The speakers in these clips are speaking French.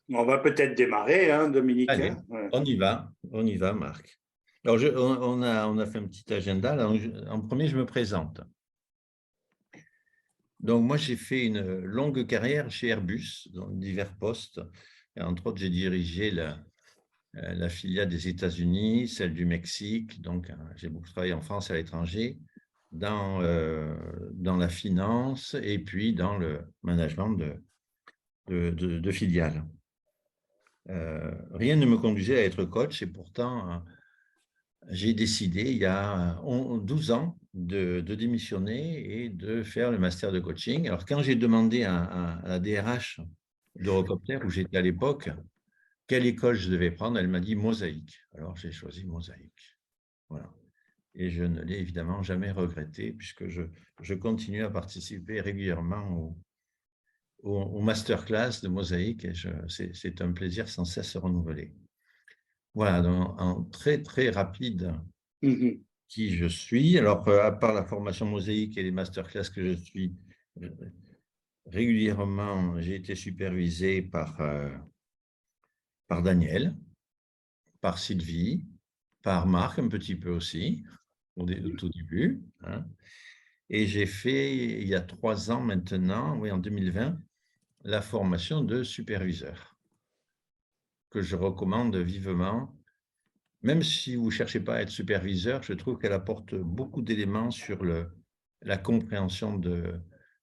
On va peut-être démarrer, hein, Dominique, Allez, hein. Ouais. on y va, Marc. Alors, on a fait un petit agenda. Là, en premier, je me présente. Donc, moi, j'ai fait une longue carrière chez Airbus, dans divers postes. Et entre autres, j'ai dirigé la filiale des États-Unis, celle du Mexique. Donc, j'ai beaucoup travaillé en France et à l'étranger, dans la finance et puis dans le management de filiales. Rien ne me conduisait à être coach et pourtant, j'ai décidé il y a 12 ans de démissionner et de faire le master de coaching. Alors, quand j'ai demandé à la DRH d'Eurocopter, où j'étais à l'époque, quelle école je devais prendre, elle m'a dit Mosaïque. Alors, j'ai choisi Mosaïque. Voilà. Et je ne l'ai évidemment jamais regretté puisque je continue à participer régulièrement au masterclass de Mosaïque et c'est un plaisir sans cesse renouvelé. Voilà, donc, en très, très rapide Mhm. qui je suis. Alors, à part la formation Mosaïque et les masterclass que je suis euh, régulièrement, j'ai été supervisé par Daniel, par Sylvie, par Marc un petit peu aussi, au tout début, hein. Et j'ai fait, il y a 3 ans maintenant, oui, en 2020, la formation de superviseur, que je recommande vivement. Même si vous ne cherchez pas à être superviseur, je trouve qu'elle apporte beaucoup d'éléments sur la compréhension de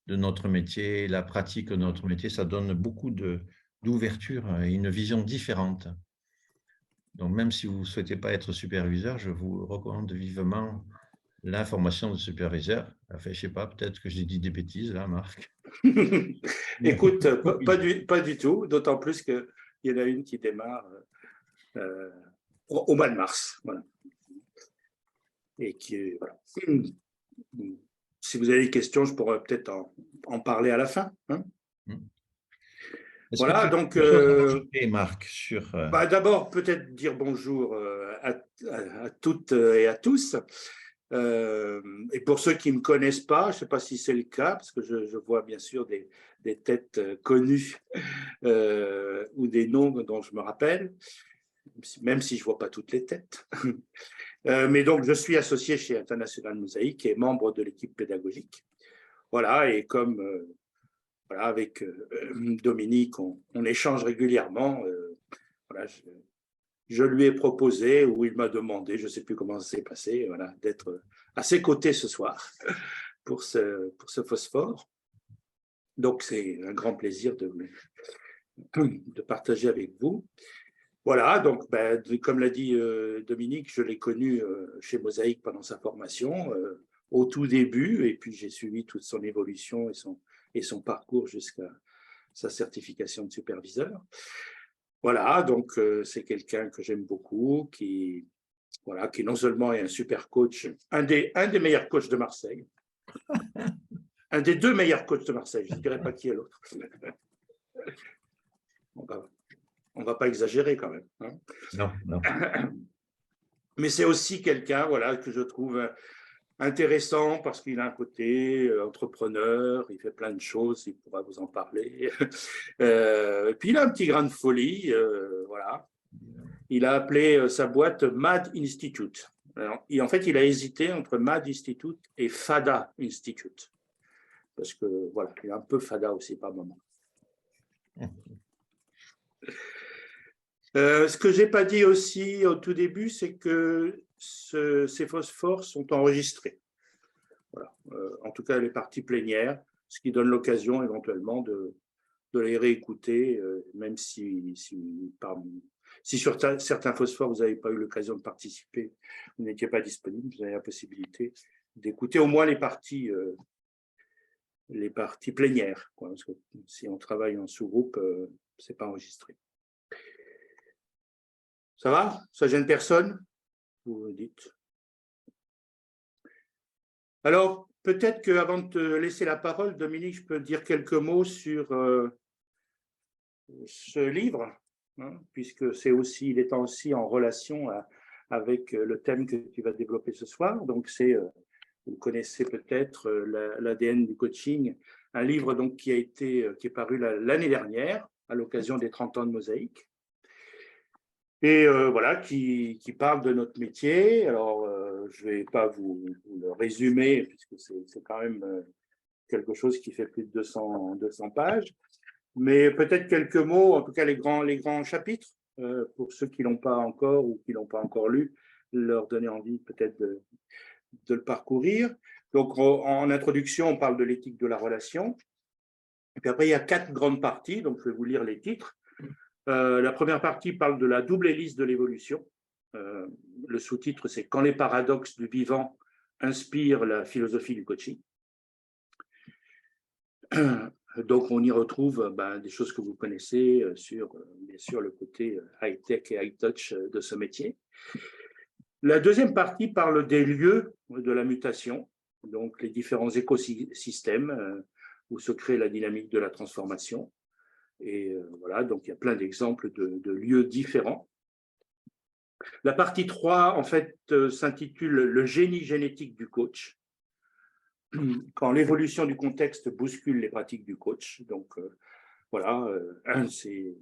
notre métier, la pratique de notre métier. Ça donne beaucoup d'ouverture et une vision différente. Donc, même si vous ne souhaitez pas être superviseur, je vous recommande vivement la formation de superviseur. Enfin, je ne sais pas, peut-être que j'ai dit des bêtises là, Marc. Écoute, pas du tout, d'autant plus qu'il y en a une qui démarre euh, au mois de mars. Voilà. Et qui, voilà. Si vous avez des questions, je pourrais peut-être en parler à la fin, hein. Est-ce que Voilà, tu as donc quelque chose à rajouter, Marc, sur... bah, d'abord peut-être dire bonjour à toutes et à tous. Euh, et pour ceux qui ne me connaissent pas, je ne sais pas si c'est le cas, parce que je vois bien sûr des têtes connues ou des noms dont je me rappelle, même si je ne vois pas toutes les têtes. Mais donc, je suis associé chez International Mosaïque et membre de l'équipe pédagogique. Voilà, et comme voilà, avec Dominique, on échange régulièrement. Voilà, je lui ai proposé, ou il m'a demandé, je ne sais plus comment ça s'est passé, voilà, d'être à ses côtés ce soir pour ce phosphore. Donc, c'est un grand plaisir de partager avec vous. Voilà, donc, ben, comme l'a dit Dominique, je l'ai connu chez Mosaïque pendant sa formation, au tout début, et puis j'ai suivi toute son évolution et son parcours jusqu'à sa certification de superviseur. Voilà, donc c'est quelqu'un que j'aime beaucoup, voilà, qui non seulement est un super coach, un des meilleurs coachs de Marseille, un des deux meilleurs coachs de Marseille, je ne dirais pas qui est l'autre. On ne va pas exagérer quand même, hein. Non, non. Mais c'est aussi quelqu'un, voilà, que je trouve intéressant parce qu'il a un côté entrepreneur, il fait plein de choses, il pourra vous en parler. Et puis il a un petit grain de folie, voilà. Il a appelé sa boîte Mad Institute. Alors, en fait, il a hésité entre Mad Institute et Fada Institute. Parce que, voilà, il est un peu Fada aussi par moment. Ce que je n'ai pas dit aussi au tout début, c'est que ces phosphores sont enregistrés. Voilà. En tout cas, les parties plénières, ce qui donne l'occasion éventuellement de les réécouter, même si sur certains phosphores, vous n'avez pas eu l'occasion de participer, vous n'étiez pas disponible, vous avez la possibilité d'écouter au moins les parties plénières, quoi, parce que si on travaille en sous-groupe, ce n'est pas enregistré. Ça va? Ça gêne personne? Vous me dites. Alors, peut-être qu'avant de te laisser la parole, Dominique, je peux dire quelques mots sur ce livre, hein, puisque il est aussi en relation avec le thème que tu vas développer ce soir. Donc, vous connaissez peut-être l'ADN du coaching, un livre donc qui est paru l'année dernière, à l'occasion des 30 ans de Mosaïque. Et voilà, qui parle de notre métier. Alors, je ne vais pas vous le résumer, puisque c'est quand même quelque chose qui fait plus de 200 pages. Mais peut-être quelques mots, en tout cas les grands chapitres, pour ceux qui ne l'ont pas encore ou qui ne l'ont pas encore lu, leur donner envie peut-être de le parcourir. Donc, en introduction, on parle de l'éthique de la relation. Et puis après, il y a 4 grandes parties, donc je vais vous lire les titres. La première partie parle de la double hélice de l'évolution. Le sous-titre, c'est « Quand les paradoxes du vivant inspirent la philosophie du coaching ». Donc, on y retrouve des choses que vous connaissez sur, bien sûr, le côté high-tech et high-touch de ce métier. La deuxième partie parle des lieux de la mutation, donc les différents écosystèmes où se crée la dynamique de la transformation. Et voilà, donc il y a plein d'exemples de lieux différents. La partie 3, en fait, s'intitule « Le génie génétique du coach ». Quand l'évolution du contexte bouscule les pratiques du coach. Donc, voilà, c'est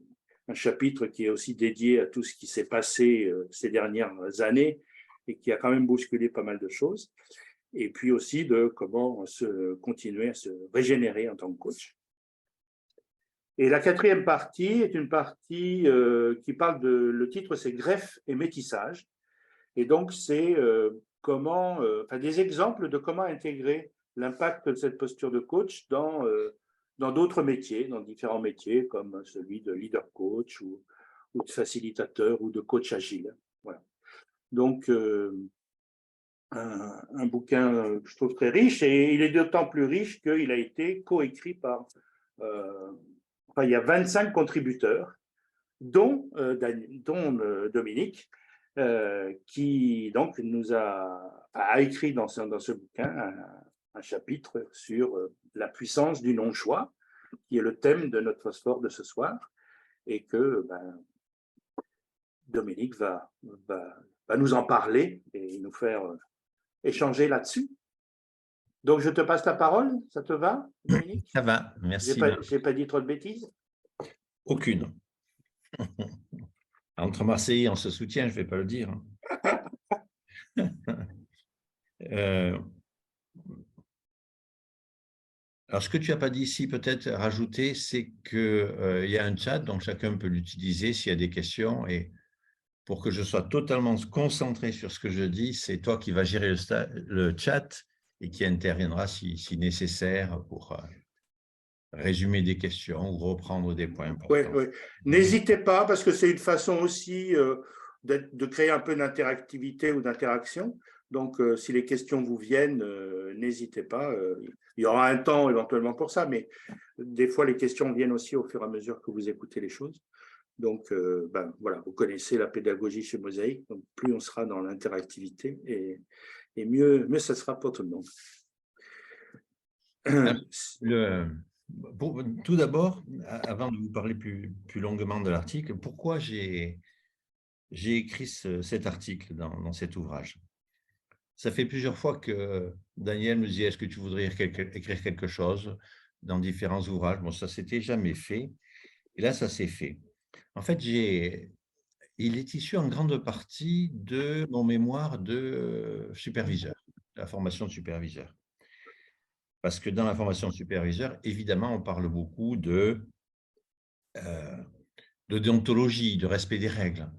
un chapitre qui est aussi dédié à tout ce qui s'est passé ces dernières années et qui a quand même bousculé pas mal de choses. Et puis aussi de comment continuer à se régénérer en tant que coach. Et la quatrième partie est une partie qui parle le titre c'est « Greffe et métissage ». Et donc, c'est des exemples de comment intégrer l'impact de cette posture de coach dans d'autres métiers, dans différents métiers, comme celui de leader coach ou de facilitateur ou de coach agile. Voilà. Donc, un bouquin que je trouve très riche, et il est d'autant plus riche qu'il a été coécrit par, il y a 25 contributeurs, dont Dominique, qui donc a écrit dans ce bouquin un chapitre sur la puissance du non-choix, qui est le thème de notre phosphore de ce soir, et que Dominique va nous en parler et nous faire échanger là-dessus. Donc, je te passe la parole, ça te va, Dominique? Ça va, merci. Je n'ai pas dit trop de bêtises? Aucune. Entre Marseillais, on se soutient, je ne vais pas le dire. Alors, ce que tu n'as pas dit ici, peut-être rajouter, c'est qu'il y a un chat, donc chacun peut l'utiliser s'il y a des questions. Et pour que je sois totalement concentré sur ce que je dis, c'est toi qui vas gérer le chat et qui interviendra si nécessaire pour résumer des questions ou reprendre des points importants. Oui. N'hésitez pas, parce que c'est une façon aussi de créer un peu d'interactivité ou d'interaction. Donc, si les questions vous viennent, n'hésitez pas. Il y aura un temps éventuellement pour ça, mais des fois, les questions viennent aussi au fur et à mesure que vous écoutez les choses. Donc, voilà, vous connaissez la pédagogie chez Mosaïque. Donc, plus on sera dans l'interactivité et mieux ça sera pour tout le monde. Tout d'abord, avant de vous parler plus longuement de l'article, pourquoi j'ai écrit cet article dans cet ouvrage? Ça fait plusieurs fois que Daniel me dit « Est-ce que tu voudrais écrire quelque chose dans différents ouvrages ?» Bon, ça ne s'était jamais fait. Et là, ça s'est fait. En fait, il est issu en grande partie de mon mémoire de superviseur, de la formation de superviseur. Parce que dans la formation de superviseur, évidemment, on parle beaucoup de déontologie, de respect des règles.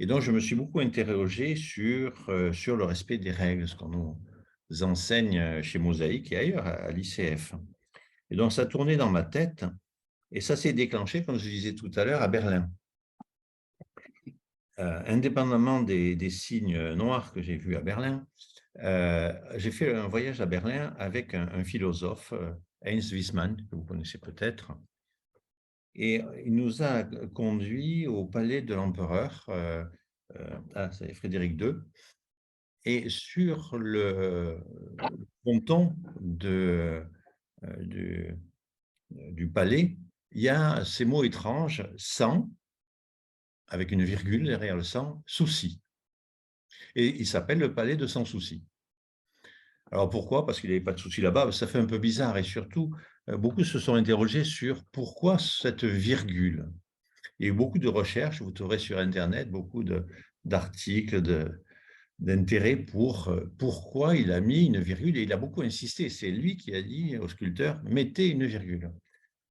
Et donc, je me suis beaucoup interrogé sur le respect des règles, ce qu'on nous enseigne chez Mosaïque et ailleurs, à l'ICF. Et donc, ça tournait dans ma tête et ça s'est déclenché, comme je disais tout à l'heure, à Berlin. Indépendamment des signes noirs que j'ai vus à Berlin, j'ai fait un voyage à Berlin avec un philosophe, Heinz Wiesmann, que vous connaissez peut-être, et il nous a conduits au palais de l'empereur, c'est Frédéric II, et sur le fronton du palais, il y a ces mots étranges, sans, avec une virgule derrière le sans, souci. Et il s'appelle le palais de sans souci. Alors pourquoi? Parce qu'il n'y avait pas de souci là-bas, ça fait un peu bizarre, et surtout, beaucoup se sont interrogés sur pourquoi cette virgule. Il y a eu beaucoup de recherches, vous trouverez sur Internet beaucoup d'articles, d'intérêt pour pourquoi il a mis une virgule, et il a beaucoup insisté. C'est lui qui a dit au sculpteur, mettez une virgule.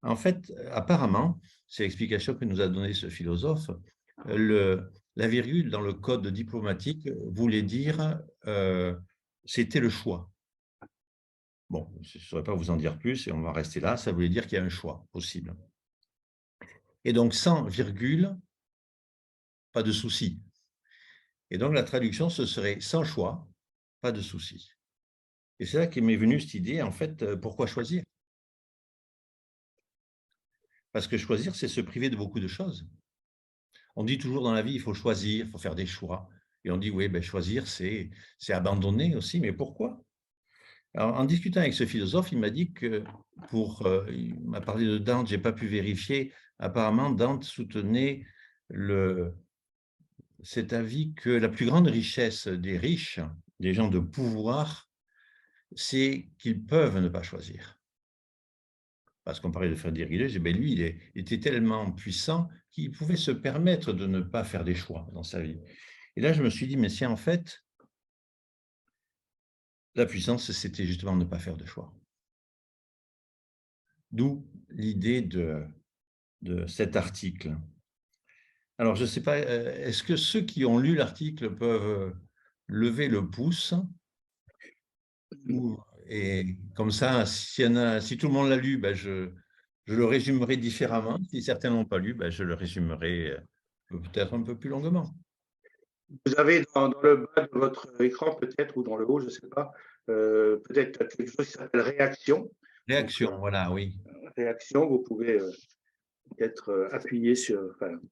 En fait, apparemment, c'est l'explication que nous a donnée ce philosophe, la virgule dans le code diplomatique voulait dire c'était le choix. Bon, je ne saurais pas vous en dire plus et on va rester là. Ça voulait dire qu'il y a un choix possible. Et donc, sans virgule, pas de souci. Et donc, la traduction, ce serait sans choix, pas de souci. Et c'est là qu'est m'est venue cette idée, en fait, pourquoi choisir? Parce que choisir, c'est se priver de beaucoup de choses. On dit toujours dans la vie, il faut choisir, il faut faire des choix. Et on dit, oui, ben, choisir, c'est abandonner aussi, mais pourquoi? Alors, en discutant avec ce philosophe, il m'a dit que il m'a parlé de Dante, je n'ai pas pu vérifier, apparemment Dante soutenait cet avis que la plus grande richesse des riches, des gens de pouvoir, c'est qu'ils peuvent ne pas choisir. Parce qu'on parlait de Frédéric Rillet, ben lui, il était tellement puissant qu'il pouvait se permettre de ne pas faire des choix dans sa vie. Et là, je me suis dit, mais si en fait, la puissance, c'était justement ne pas faire de choix. D'où l'idée de cet article. Alors, je ne sais pas, est-ce que ceux qui ont lu l'article peuvent lever le pouce? Et comme ça, si tout le monde l'a lu, ben je le résumerai différemment. Si certains n'ont pas lu, ben je le résumerai peut-être un peu plus longuement. Vous avez dans le bas de votre écran, peut-être, ou dans le haut, je ne sais pas, peut-être quelque chose qui s'appelle réaction. Donc, Réaction, voilà, oui. réaction, vous pouvez peut-être appuyer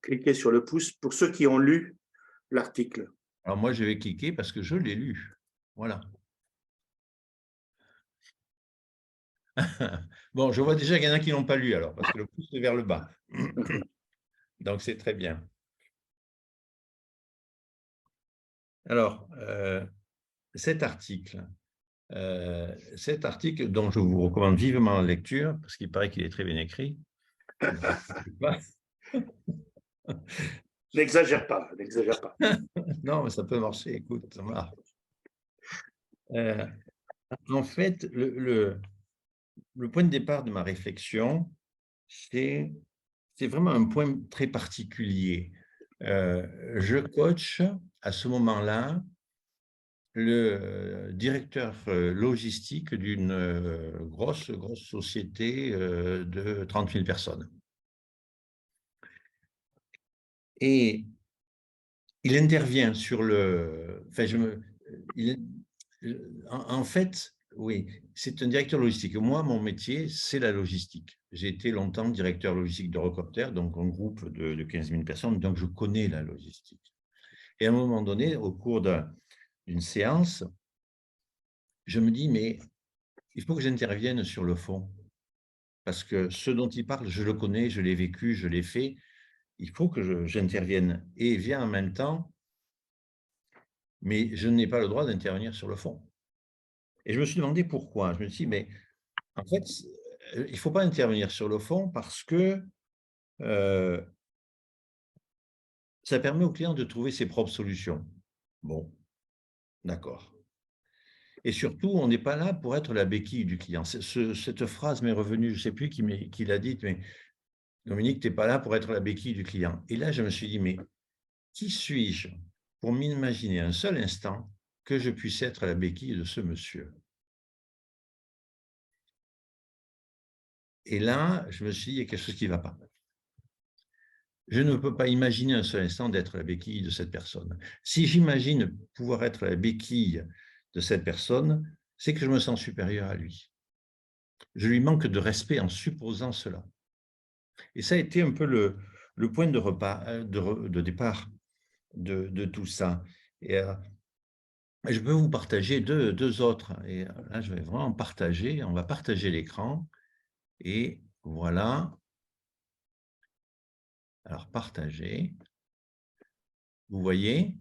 cliquer sur le pouce pour ceux qui ont lu l'article. Alors moi, je vais cliquer parce que je l'ai lu. Voilà. Bon, je vois déjà qu'il y en a qui n'ont pas lu alors, parce que le pouce est vers le bas. Donc, c'est très bien. Alors, cet article dont je vous recommande vivement la lecture, parce qu'il paraît qu'il est très bien écrit. N'exagère pas, n'exagère pas. Non, mais ça peut marcher, écoute, ça marche. En fait, le point de départ de ma réflexion, c'est vraiment un point très particulier. Je coach à ce moment-là le directeur logistique d'une grosse société de 30 000 personnes. Et il intervient sur le... Enfin, en fait, oui, c'est un directeur logistique. Moi, mon métier, c'est la logistique. J'ai été longtemps directeur logistique d'Eurocopter, donc un groupe de 15 000 personnes, donc je connais la logistique. Et à un moment donné, au cours d'une séance, je me dis, mais il faut que j'intervienne sur le fond. Parce que ce dont il parle, je le connais, je l'ai vécu, je l'ai fait. Il faut que j'intervienne. Et vient en même temps, mais je n'ai pas le droit d'intervenir sur le fond. Et je me suis demandé pourquoi. Je me suis dit, mais en fait, il ne faut pas intervenir sur le fond parce que ça permet au client de trouver ses propres solutions. Bon, d'accord. Et surtout, on n'est pas là pour être la béquille du client. Cette phrase m'est revenue, je ne sais plus qui l'a dite, mais Dominique, tu n'es pas là pour être la béquille du client. Et là, je me suis dit, mais qui suis-je pour m'imaginer un seul instant que je puisse être la béquille de ce monsieur? Et là, je me suis dit, il y a quelque chose qui ne va pas. Je ne peux pas imaginer un seul instant d'être la béquille de cette personne. Si j'imagine pouvoir être la béquille de cette personne, c'est que je me sens supérieur à lui. Je lui manque de respect en supposant cela. Et ça a été un peu le point de départ de tout ça. Et je peux vous partager deux autres. Et là, je vais vraiment partager. On va partager l'écran. Et voilà. Alors, partager. Vous voyez?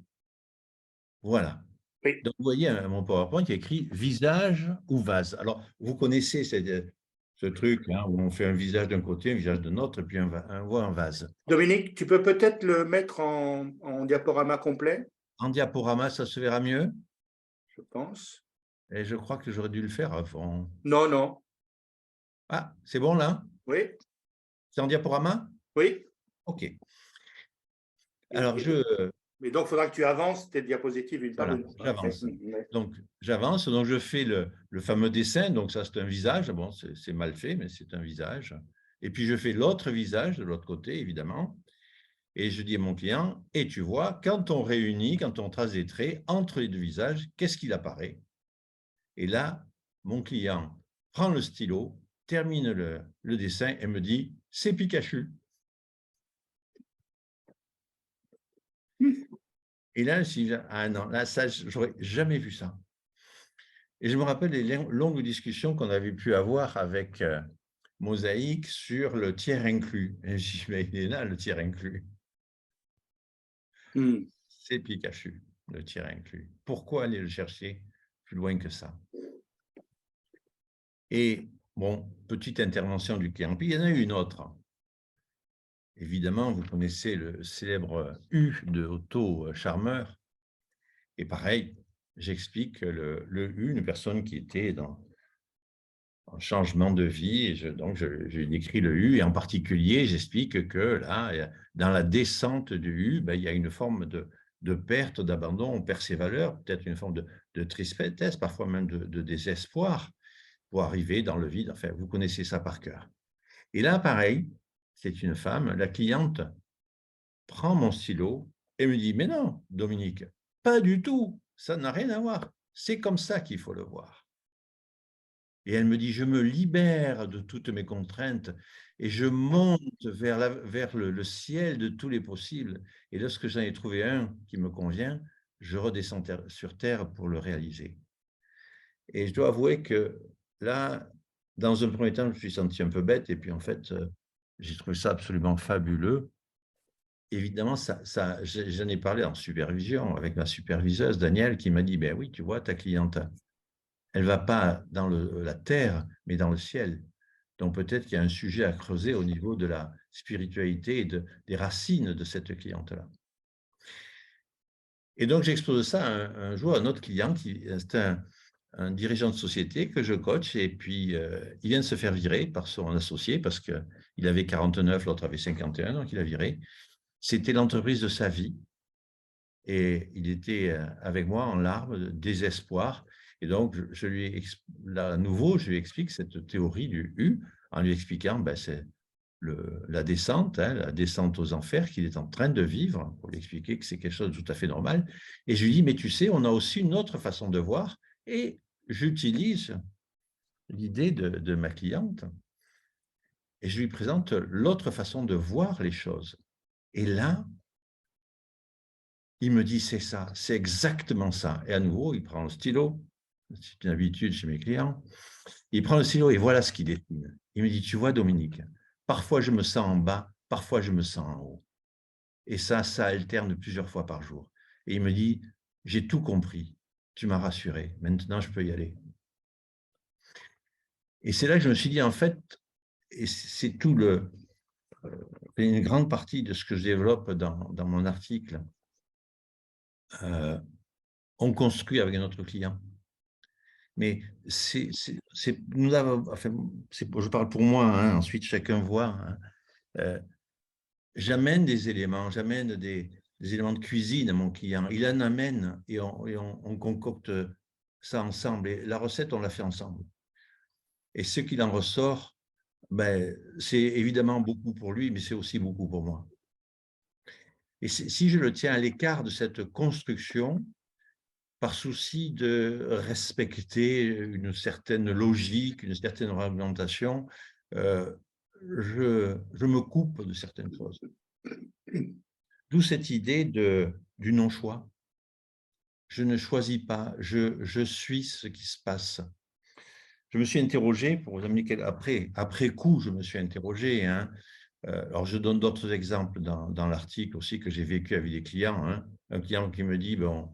Voilà. Oui. Donc, vous voyez mon PowerPoint qui est écrit visage ou vase. Alors, vous connaissez ce truc hein, où on fait un visage d'un côté, un visage de l'autre, et puis on voit un vase. Dominique, tu peux peut-être le mettre en diaporama complet, En diaporama, ça se verra mieux. je pense. Et je crois que j'aurais dû le faire avant. Non, non. Ah, c'est bon là? Oui, C'est en diaporama? oui. OK. Et, Alors, mais donc, il faudra que tu avances tes diapositives une par voilà, une. j'avance. Ouais. Donc, j'avance. Donc, je fais le fameux dessin. Donc, ça, c'est un visage. Bon, c'est mal fait, mais c'est un visage. Et puis, je fais l'autre visage de l'autre côté, évidemment. Et je dis à mon client, et tu vois, quand on réunit, quand on trace des traits entre les deux visages, qu'est-ce qu'il apparaît? Et là, mon client prend le stylo, termine le dessin et me dit, c'est Pikachu. Et là, je dis, ah non, là, ça, j'aurais jamais vu ça. Et je me rappelle les longues discussions qu'on avait pu avoir avec Mosaïque sur le tiers inclus. Et je dis, mais il est là, le tiers inclus. Hmm. C'est Pikachu, le tiers inclus. Pourquoi aller le chercher plus loin que ça? Et bon, petite intervention du client. Puis il y en a eu une autre. Évidemment, vous connaissez le célèbre U de Otto Scharmer. Et pareil, j'explique le U, une personne qui était dans un changement de vie. Et donc, je décris le U. Et en particulier, j'explique que là, dans la descente du U, ben, il y a une forme de perte, d'abandon. On perd ses valeurs, peut-être une forme de tristesse, parfois même de désespoir pour arriver dans le vide. Enfin, vous connaissez ça par cœur. Et là, pareil, c'est une femme, la cliente prend mon stylo et me dit, mais non, Dominique, pas du tout, ça n'a rien à voir. C'est comme ça qu'il faut le voir. Et elle me dit, je me libère de toutes mes contraintes et je monte vers le ciel de tous les possibles. Et lorsque j'en ai trouvé un qui me convient, je redescends sur Terre pour le réaliser. Et je dois avouer que là, dans un premier temps, je me suis senti un peu bête. Et puis, en fait, j'ai trouvé ça absolument fabuleux. Évidemment, j'en ai parlé en supervision avec ma superviseuse, Danielle, qui m'a dit, ben oui, tu vois, ta cliente, elle ne va pas dans la terre, mais dans le ciel. Donc peut-être qu'il y a un sujet à creuser au niveau de la spiritualité et des racines de cette cliente-là. Et donc j'expose ça un jour à un autre client, c'est un dirigeant de société que je coach, et puis il vient de se faire virer par son associé parce qu'il avait 49, l'autre avait 51, donc il a viré. C'était l'entreprise de sa vie. Et il était avec moi en larmes, de désespoir. Et donc, à nouveau, je lui explique cette théorie du U en lui expliquant ben, c'est la descente, hein, la descente aux enfers qu'il est en train de vivre, pour lui expliquer que c'est quelque chose de tout à fait normal. Et je lui dis, mais tu sais, on a aussi une autre façon de voir. Et j'utilise l'idée de ma cliente et je lui présente l'autre façon de voir les choses. Et là, il me dit, c'est ça, c'est exactement ça. Et à nouveau, il prend le stylo, c'est une habitude chez mes clients, il prend le stylo et voilà ce qu'il dessine. Il me dit, tu vois, Dominique, parfois je me sens en bas, parfois je me sens en haut. Et ça alterne plusieurs fois par jour. Et il me dit, j'ai tout compris, tu m'as rassuré, maintenant je peux y aller. Et c'est là que je me suis dit, en fait, et c'est une grande partie de ce que je développe dans mon article, on construit avec notre client. Mais nous avons, enfin, je parle pour moi, hein, ensuite chacun voit. Hein, j'amène des éléments, j'amène des éléments de cuisine à mon client. Il en amène et on concocte ça ensemble. Et la recette, on l'a fait ensemble. Et ce qu'il en ressort, ben, c'est évidemment beaucoup pour lui, mais c'est aussi beaucoup pour moi. Et si je le tiens à l'écart de cette construction, par souci de respecter une certaine logique, une certaine réglementation, je me coupe de certaines choses. D'où cette idée du non-choix. Je ne choisis pas, je suis ce qui se passe. Je me suis interrogé, pour vous amener après coup, je me suis interrogé. Hein, alors, je donne d'autres exemples dans l'article aussi que j'ai vécu avec des clients. Hein, un client qui me dit, bon,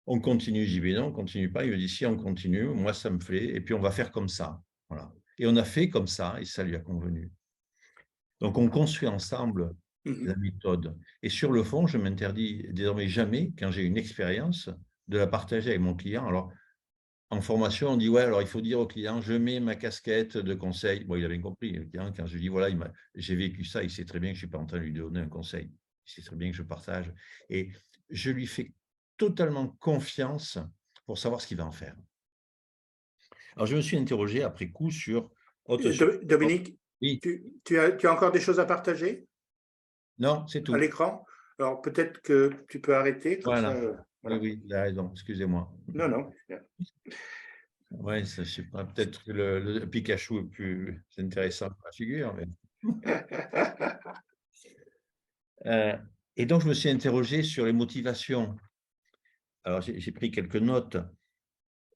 on continue, j'y vais non, on continue pas. Il me dit, si on continue, moi, ça me plaît, et puis on va faire comme ça. Voilà. Et on a fait comme ça, et ça lui a convenu. Donc, on construit ensemble la méthode. Et sur le fond, je m'interdis désormais jamais, quand j'ai une expérience, de la partager avec mon client. Alors, en formation, on dit, ouais, alors il faut dire au client, je mets ma casquette de conseil. Bon, il a bien compris, le client, quand je dis, voilà, j'ai vécu ça, il sait très bien que je ne suis pas en train de lui donner un conseil. Il sait très bien que je partage. Et je lui fais totalement confiance pour savoir ce qu'il va en faire. Alors, je me suis interrogé après coup sur autre sujet. Dominique, Oui, tu as encore des choses à partager non, c'est à tout. l'écran? Alors peut-être que tu peux arrêter, comme ça. Voilà. Oui, Voilà. oui, il a raison, excusez-moi. Non, non. Oui, je sais pas, peut-être que le Pikachu est plus intéressant que la figure. Mais... et donc, je me suis interrogé sur les motivations. Alors, j'ai pris quelques notes.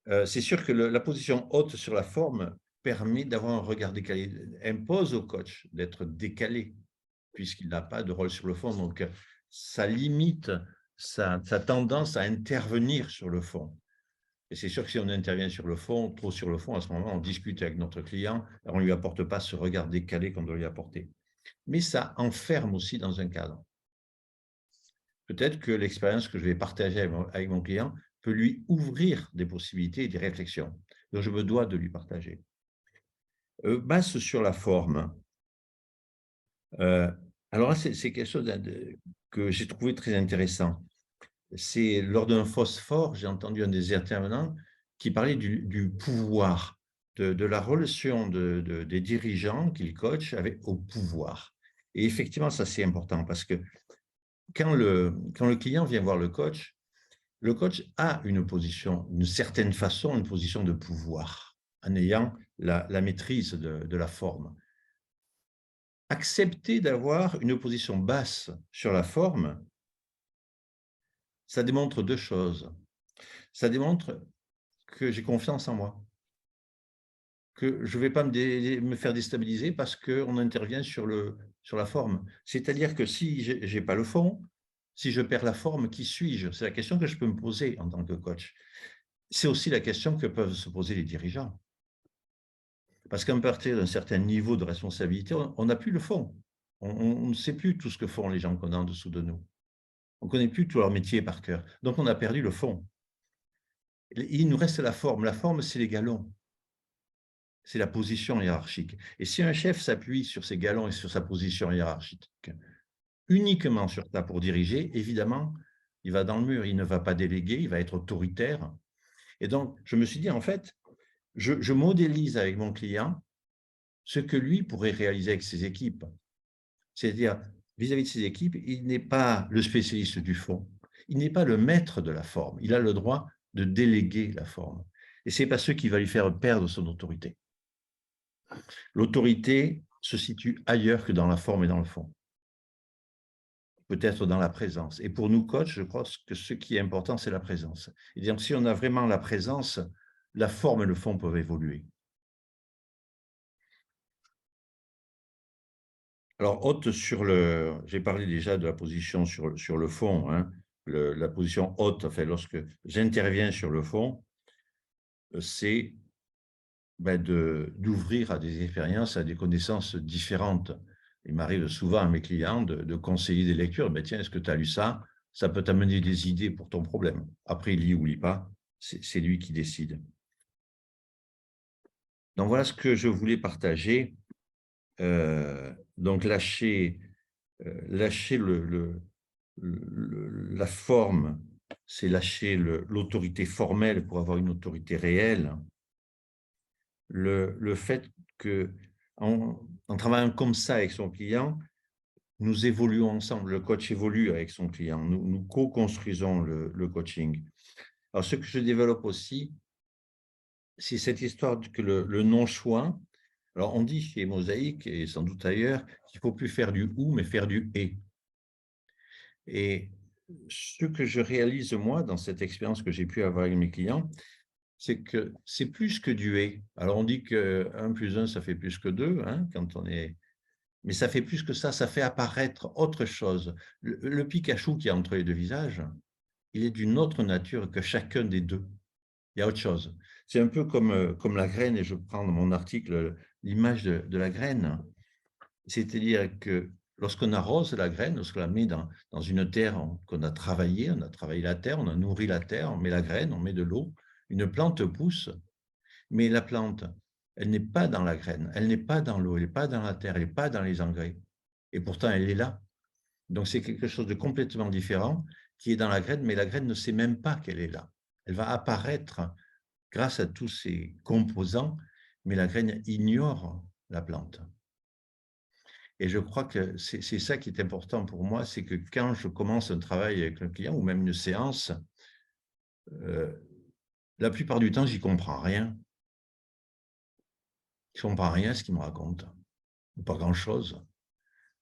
C'est sûr que la position haute sur la forme permet d'avoir un regard décalé, impose au coach d'être décalé, puisqu'il n'a pas de rôle sur le fond. Donc, ça limite sa tendance à intervenir sur le fond. Et c'est sûr que si on intervient sur le fond, trop sur le fond, à ce moment, on discute avec notre client, on ne lui apporte pas ce regard décalé qu'on doit lui apporter. Mais ça enferme aussi dans un cadre. Peut-être que l'expérience que je vais partager avec mon client peut lui ouvrir des possibilités et des réflexions. Donc, je me dois de lui partager. Base sur la forme. Alors là, c'est quelque chose que j'ai trouvé très intéressant. C'est lors d'un phosphore, j'ai entendu un des intervenants qui parlait du pouvoir, de la relation des dirigeants qu'il coach au pouvoir. Et effectivement, ça c'est important parce que quand le client vient voir le coach a une position, d'une certaine façon, une position de pouvoir, en ayant la maîtrise de la forme. Accepter d'avoir une position basse sur la forme, ça démontre deux choses. Ça démontre que j'ai confiance en moi, que je ne vais pas me faire déstabiliser parce qu'on intervient sur la forme. C'est-à-dire que si je n'ai pas le fond, si je perds la forme, qui suis-je? C'est la question que je peux me poser en tant que coach. C'est aussi la question que peuvent se poser les dirigeants. Parce qu'à partir d'un certain niveau de responsabilité, on n'a plus le fond. On ne sait plus tout ce que font les gens qu'on a en dessous de nous. On ne connaît plus tout leur métier par cœur. Donc, on a perdu le fond. Il nous reste la forme. La forme, c'est les galons. C'est la position hiérarchique. Et si un chef s'appuie sur ses galons et sur sa position hiérarchique, uniquement sur ça pour diriger, évidemment, il va dans le mur, il ne va pas déléguer, il va être autoritaire. Et donc, je me suis dit, en fait, je modélise avec mon client ce que lui pourrait réaliser avec ses équipes. C'est-à-dire, vis-à-vis de ses équipes, il n'est pas le spécialiste du fond, il n'est pas le maître de la forme, il a le droit de déléguer la forme. Et ce n'est pas ce qui va lui faire perdre son autorité. L'autorité se situe ailleurs que dans la forme et dans le fond. Peut-être dans la présence. Et pour nous, coachs, je crois que ce qui est important, c'est la présence. Et donc, si on a vraiment la présence, la forme et le fond peuvent évoluer. Alors, haute sur j'ai parlé déjà de la position sur le fond, hein, la position haute, enfin, lorsque j'interviens sur le fond, c'est d'ouvrir à des expériences, à des connaissances différentes. Il m'arrive souvent à mes clients de conseiller des lectures. Ben, tiens, est-ce que tu as lu ça? Ça peut t'amener des idées pour ton problème. Après, il lit ou lit pas, c'est lui qui décide. Donc, voilà ce que je voulais partager. Donc, lâcher la forme, c'est lâcher l'autorité formelle pour avoir une autorité réelle. Le fait qu'en travaillant comme ça avec son client, nous évoluons ensemble, le coach évolue avec son client, nous co-construisons le coaching. Alors, ce que je développe aussi, c'est cette histoire que le non-choix, alors on dit chez Mosaïque et sans doute ailleurs, qu'il ne faut plus faire du « ou », mais faire du « et ». Et ce que je réalise, moi, dans cette expérience que j'ai pu avoir avec mes clients, c'est que c'est plus que du « et ». Alors, on dit que 1 plus 1, ça fait plus que 2, hein, quand on est... Mais ça fait plus que ça fait apparaître autre chose. Le Pikachu qui est entre les deux visages, il est d'une autre nature que chacun des deux. Il y a autre chose. C'est un peu comme la graine, et je prends dans mon article l'image de la graine. C'est-à-dire que lorsqu'on arrose la graine, lorsqu'on la met dans une terre qu'on a travaillé la terre, on a nourri la terre, on met la graine, on met de l'eau, une plante pousse, mais la plante, elle n'est pas dans la graine, elle n'est pas dans l'eau, elle n'est pas dans la terre, elle n'est pas dans les engrais. Et pourtant, elle est là. Donc, c'est quelque chose de complètement différent qui est dans la graine, mais la graine ne sait même pas qu'elle est là. Elle va apparaître grâce à tous ces composants, mais la graine ignore la plante. Et je crois que c'est ça qui est important pour moi, c'est que quand je commence un travail avec un client ou même une séance, la plupart du temps, j'y comprends rien. Je ne comprends rien à ce qu'il me raconte, pas grand-chose.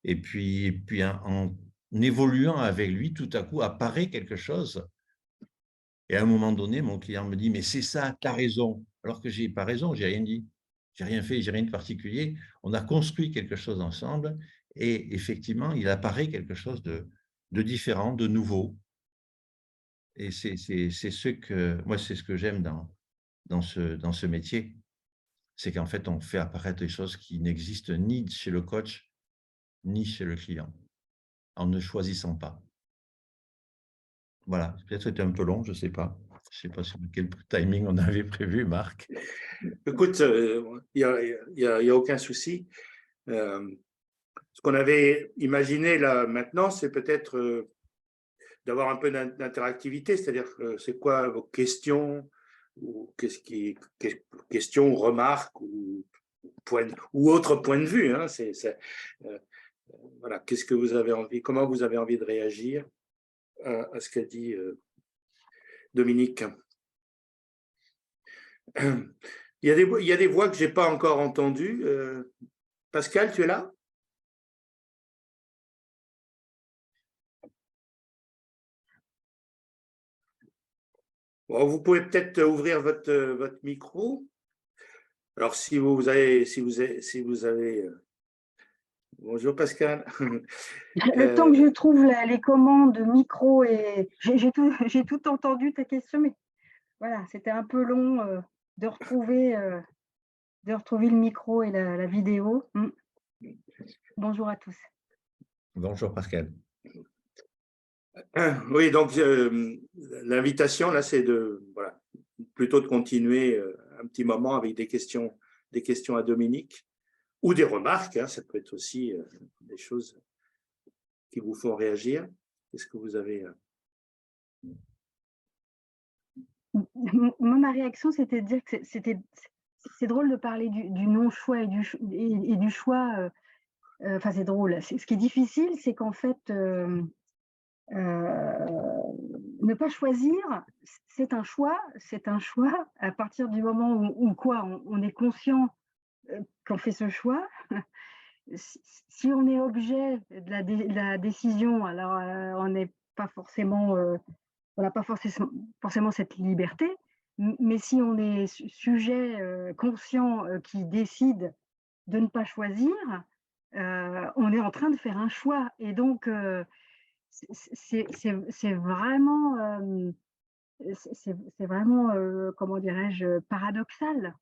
Et puis en évoluant avec lui, tout à coup apparaît quelque chose. Et à un moment donné, mon client me dit « Mais c'est ça, tu as raison ». Alors que je n'ai pas raison, je n'ai rien dit. Je n'ai rien fait, je n'ai rien de particulier. On a construit quelque chose ensemble et effectivement, il apparaît quelque chose de différent, de nouveau. Et c'est ce que, moi, c'est ce que j'aime dans ce métier. C'est qu'en fait, on fait apparaître des choses qui n'existent ni chez le coach, ni chez le client, en ne choisissant pas. Voilà, peut-être c'était un peu long, je ne sais pas. Je ne sais pas sur quel timing on avait prévu, Marc. Écoute, il y a aucun souci. Ce qu'on avait imaginé là maintenant, c'est peut-être d'avoir un peu d'interactivité, c'est-à-dire c'est quoi vos questions ou questions, remarques ou autre point de vue. Hein, voilà, qu'est-ce que vous avez envie, comment vous avez envie de réagir à ce qu'a dit Dominique. Il y a des voix que je n'ai pas encore entendues. Pascal, tu es là? Bon, vous pouvez peut-être ouvrir votre micro. Alors, si vous avez bonjour Pascal. Le temps que je trouve les commandes, micro, et j'ai tout entendu ta question, mais voilà, c'était un peu long de retrouver le micro et la vidéo. Bonjour à tous. Bonjour Pascal. Oui, donc l'invitation là, c'est plutôt de continuer un petit moment avec des questions à Dominique ou des remarques. Hein, ça peut être aussi des choses qui vous font réagir. Qu'est-ce que vous avez Moi, ma réaction, c'était de dire que c'est drôle de parler du non-choix et du choix. Enfin, c'est drôle. Ce qui est difficile, c'est qu'en fait, ne pas choisir, c'est un choix à partir du moment où on est conscient qu'on fait ce choix. Si on est objet de la décision, alors on n'est pas forcément, on n'a pas forcément cette liberté, mais si on est sujet conscient qui décide de ne pas choisir, on est en train de faire un choix. Et donc, c'est vraiment, comment dirais-je, paradoxal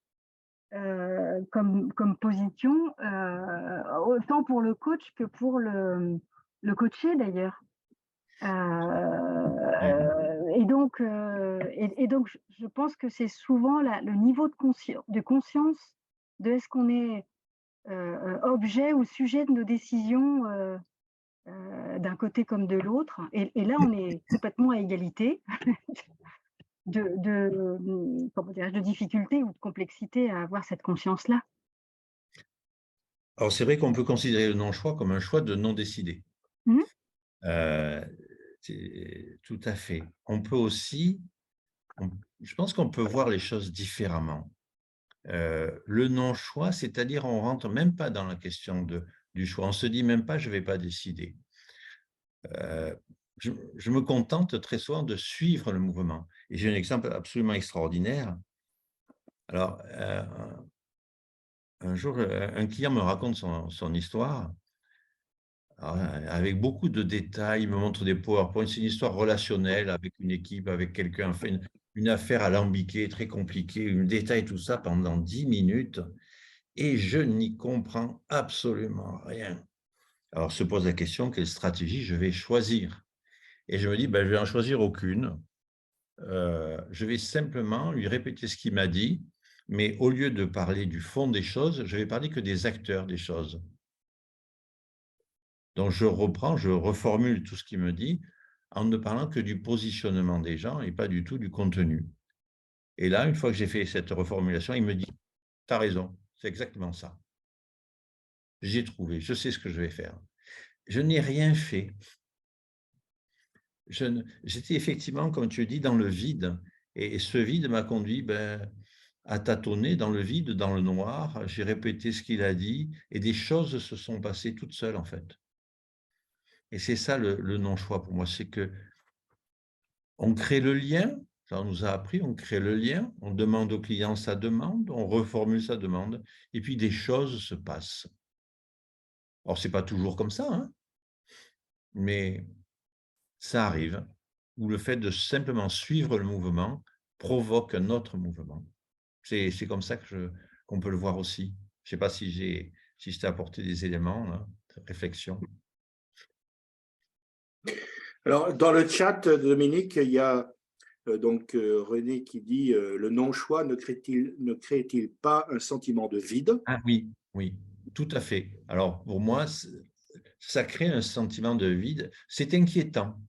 comme position, autant pour le coach que pour le coaché d'ailleurs. Et donc, je pense que c'est souvent le niveau de conscience de est-ce qu'on est objet ou sujet de nos décisions d'un côté comme de l'autre. Et là, on est complètement à égalité de difficulté ou de complexité à avoir cette conscience-là. Alors, c'est vrai qu'on peut considérer le non-choix comme un choix de non décider. Tout à fait. On peut aussi, je pense qu'on peut voir les choses différemment. Le non-choix, c'est-à-dire on ne rentre même pas dans la question du choix. On ne se dit même pas « je ne vais pas décider ». Je me contente très souvent de suivre le mouvement. Et j'ai un exemple absolument extraordinaire. Alors, un jour, un client me raconte son histoire. Alors, avec beaucoup de détails, il me montre des PowerPoints. C'est une histoire relationnelle avec une équipe, avec quelqu'un, une affaire alambiquée, très compliquée. Il me détaille tout ça pendant 10 minutes. et je n'y comprends absolument rien. Alors se pose la question, quelle stratégie je vais choisir? Et je me dis, ben, je vais en choisir aucune. Je vais simplement lui répéter ce qu'il m'a dit, mais au lieu de parler du fond des choses, je vais parler que des acteurs des choses. Donc je reprends, je reformule tout ce qu'il me dit en ne parlant que du positionnement des gens et pas du tout du contenu. Et là, une fois que j'ai fait cette reformulation, il me dit, tu as raison, c'est exactement ça. J'ai trouvé, je sais ce que je vais faire. Je n'ai rien fait. J'étais effectivement, comme tu dis, dans le vide. Et ce vide m'a conduit à tâtonner dans le vide, dans le noir. J'ai répété ce qu'il a dit et des choses se sont passées toutes seules, en fait. Et c'est ça le non-choix pour moi, c'est que on crée le lien, ça on nous a appris, on crée le lien, on demande au client sa demande, on reformule sa demande, et puis des choses se passent. Alors, ce n'est pas toujours comme ça, hein, mais ça arrive, où le fait de simplement suivre le mouvement provoque un autre mouvement. C'est comme ça qu'on peut le voir aussi. Je ne sais pas si je t'ai apporté des éléments, là, de réflexion. Alors, dans le chat, Dominique, il y a René qui dit le non-choix ne crée-t-il pas un sentiment de vide? Ah oui, oui, tout à fait. Alors, pour moi, ça crée un sentiment de vide. C'est inquiétant.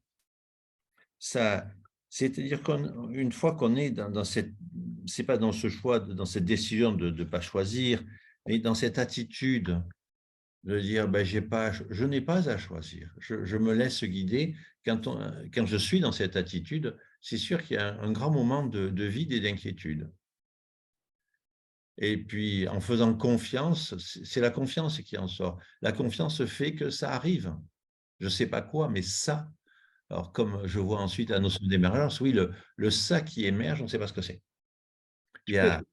C'est-à-dire qu'une fois qu'on est dans cette, c'est pas dans ce choix, dans cette décision de ne pas choisir, mais dans cette attitude de dire ben, je n'ai pas à choisir, je me laisse guider. Quand je suis dans cette attitude, c'est sûr qu'il y a un grand moment de vide et d'inquiétude. Et puis, en faisant confiance, c'est la confiance qui en sort. La confiance fait que ça arrive. Je ne sais pas quoi, mais ça. Alors, comme je vois ensuite la notion d'émergence, oui, le ça qui émerge, on ne sait pas ce que c'est. Il n'y a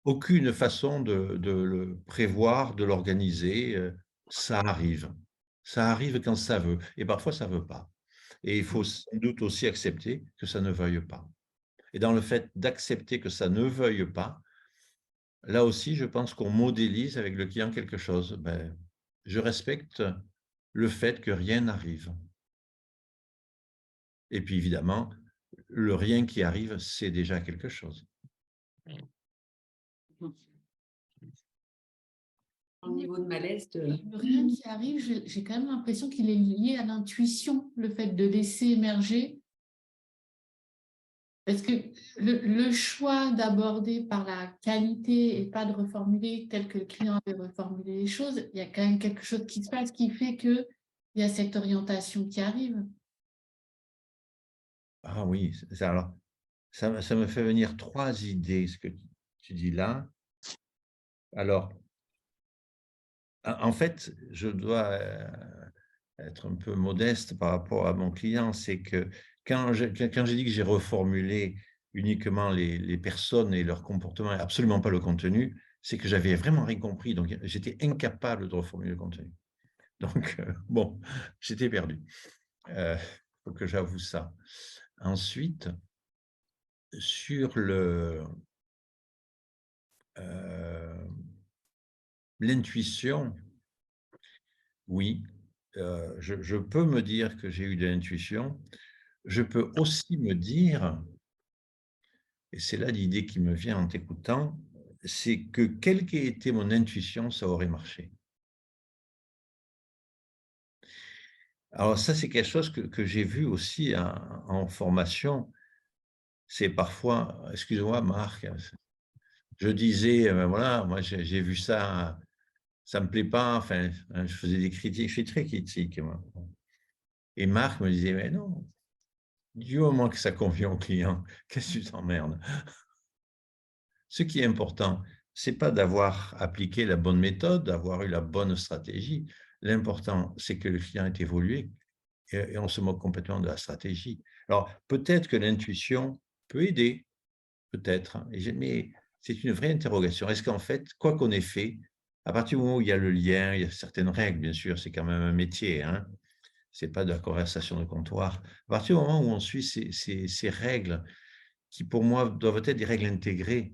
aucune façon de le prévoir, de l'organiser. Ça arrive. Ça arrive quand ça veut. Et parfois, ça ne veut pas. Et il faut sans doute aussi accepter que ça ne veuille pas. Et dans le fait d'accepter que ça ne veuille pas, là aussi, je pense qu'on modélise avec le client quelque chose. Ben, je respecte le fait que rien n'arrive. Et puis, évidemment, le rien qui arrive, c'est déjà quelque chose. Au niveau de malaise. Le rien qui arrive, j'ai quand même l'impression qu'il est lié à l'intuition, le fait de laisser émerger. Parce que le choix d'aborder par la qualité et pas de reformuler tel que le client avait reformulé les choses, il y a quand même quelque chose qui se passe qui fait qu'il y a cette orientation qui arrive. Ah oui, alors, ça me fait venir 3 idées, ce que tu dis là. Alors, en fait, je dois être un peu modeste par rapport à mon client, c'est que quand j'ai dit que j'ai reformulé uniquement les personnes et leur comportement, et absolument pas le contenu, c'est que j'avais vraiment rien compris, donc j'étais incapable de reformuler le contenu. Donc, bon, j'étais perdu. Faut que j'avoue ça. Ensuite, sur l'intuition, oui, je peux me dire que j'ai eu de l'intuition. Je peux aussi me dire, et c'est là l'idée qui me vient en t'écoutant, c'est que quelle qu'ait été mon intuition, ça aurait marché. Alors ça, c'est quelque chose que j'ai vu aussi en formation. C'est parfois, excuse-moi Marc, je disais, voilà, moi j'ai vu ça, ça me plaît pas, enfin, je faisais des critiques, je suis très critique, moi. Et Marc me disait, mais non, du moment que ça convient au client, qu'est-ce que tu t'emmerdes? Ce qui est important, ce n'est pas d'avoir appliqué la bonne méthode, d'avoir eu la bonne stratégie. L'important, c'est que le client ait évolué et on se moque complètement de la stratégie. Alors, peut-être que l'intuition peut aider, peut-être, mais c'est une vraie interrogation. Est-ce qu'en fait, quoi qu'on ait fait, à partir du moment où il y a le lien, il y a certaines règles, bien sûr, c'est quand même un métier, hein, ce n'est pas de la conversation de comptoir. À partir du moment où on suit ces règles, qui pour moi doivent être des règles intégrées,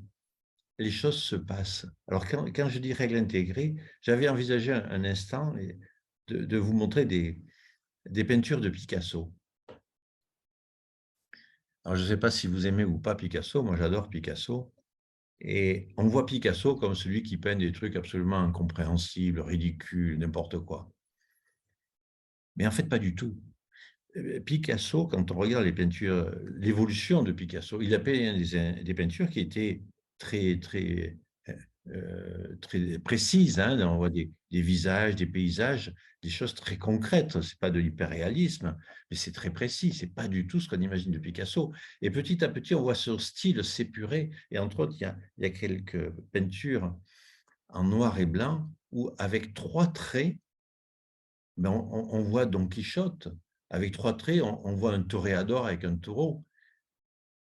les choses se passent. Alors, quand je dis règle intégrée, j'avais envisagé un instant de vous montrer des peintures de Picasso. Alors, je ne sais pas si vous aimez ou pas Picasso, moi j'adore Picasso. Et on voit Picasso comme celui qui peint des trucs absolument incompréhensibles, ridicules, n'importe quoi. Mais en fait, pas du tout. Picasso, quand on regarde les peintures, l'évolution de Picasso, il a peint des peintures qui étaient très, très, très précises. Hein. On voit des visages, des paysages, des choses très concrètes. Ce n'est pas de l'hyperréalisme, mais c'est très précis. Ce n'est pas du tout ce qu'on imagine de Picasso. Et petit à petit, on voit ce style s'épurer. Et entre autres, il y a quelques peintures en noir et blanc où, avec 3 traits, ben on voit Don Quichotte. Avec 3 traits, on voit un toréador avec un taureau.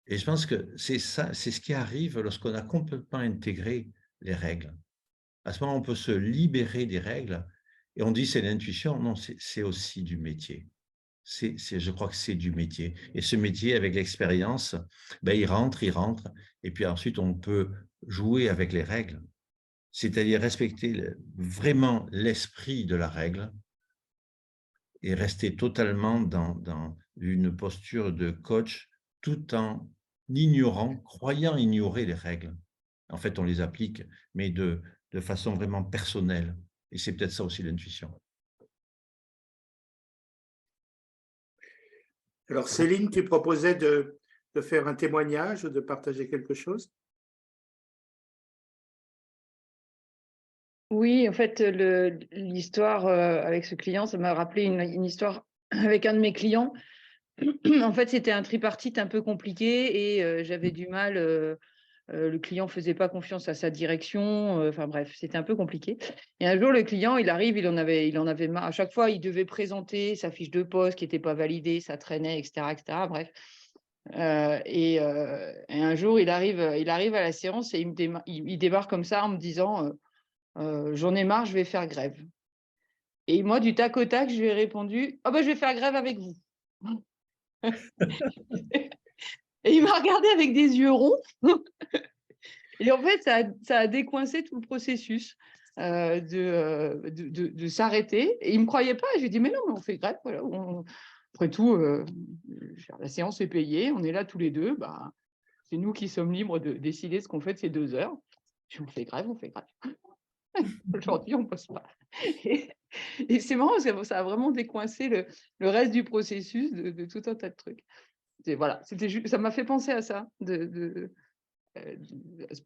Et je pense que c'est ça, c'est ce qui arrive lorsqu'on a complètement intégré les règles. À ce moment, on peut se libérer des règles et on dit c'est l'intuition. Non, c'est aussi du métier. Je crois que c'est du métier. Et ce métier, avec l'expérience, ben, il rentre. Et puis ensuite, on peut jouer avec les règles, c'est-à-dire respecter vraiment l'esprit de la règle et rester totalement dans une posture de coach tout en croyant ignorer les règles. En fait, on les applique, mais de façon vraiment personnelle. Et c'est peut-être ça aussi l'intuition. Alors, Céline, tu proposais de faire un témoignage ou de partager quelque chose? Oui, en fait, l'histoire avec ce client, ça m'a rappelé une histoire avec un de mes clients. En fait, c'était un tripartite un peu compliqué et j'avais du mal. Le client faisait pas confiance à sa direction. Enfin bref, c'était un peu compliqué. Et un jour, le client, il arrive, il en avait marre. À chaque fois, il devait présenter sa fiche de poste qui n'était pas validée, ça traînait, etc., etc. Bref. Et un jour, il arrive à la séance et il débarque comme ça en me disant j'en ai marre, je vais faire grève. Et moi, du tac au tac, je lui ai répondu ah ben, je vais faire grève avec vous. Et il m'a regardé avec des yeux ronds. Et en fait, ça a décoincé tout le processus de s'arrêter. Et il ne me croyait pas. Je lui ai dit mais non, mais on fait grève. Voilà, après tout, la séance est payée, on est là tous les deux. Bah, c'est nous qui sommes libres de décider ce qu'on fait de ces 2 heures. On fait grève, on fait grève. Aujourd'hui, on ne pose pas. Et c'est marrant parce que ça a vraiment décoincé le reste du processus de tout un tas de trucs. Voilà, ça m'a fait penser à ça. À ce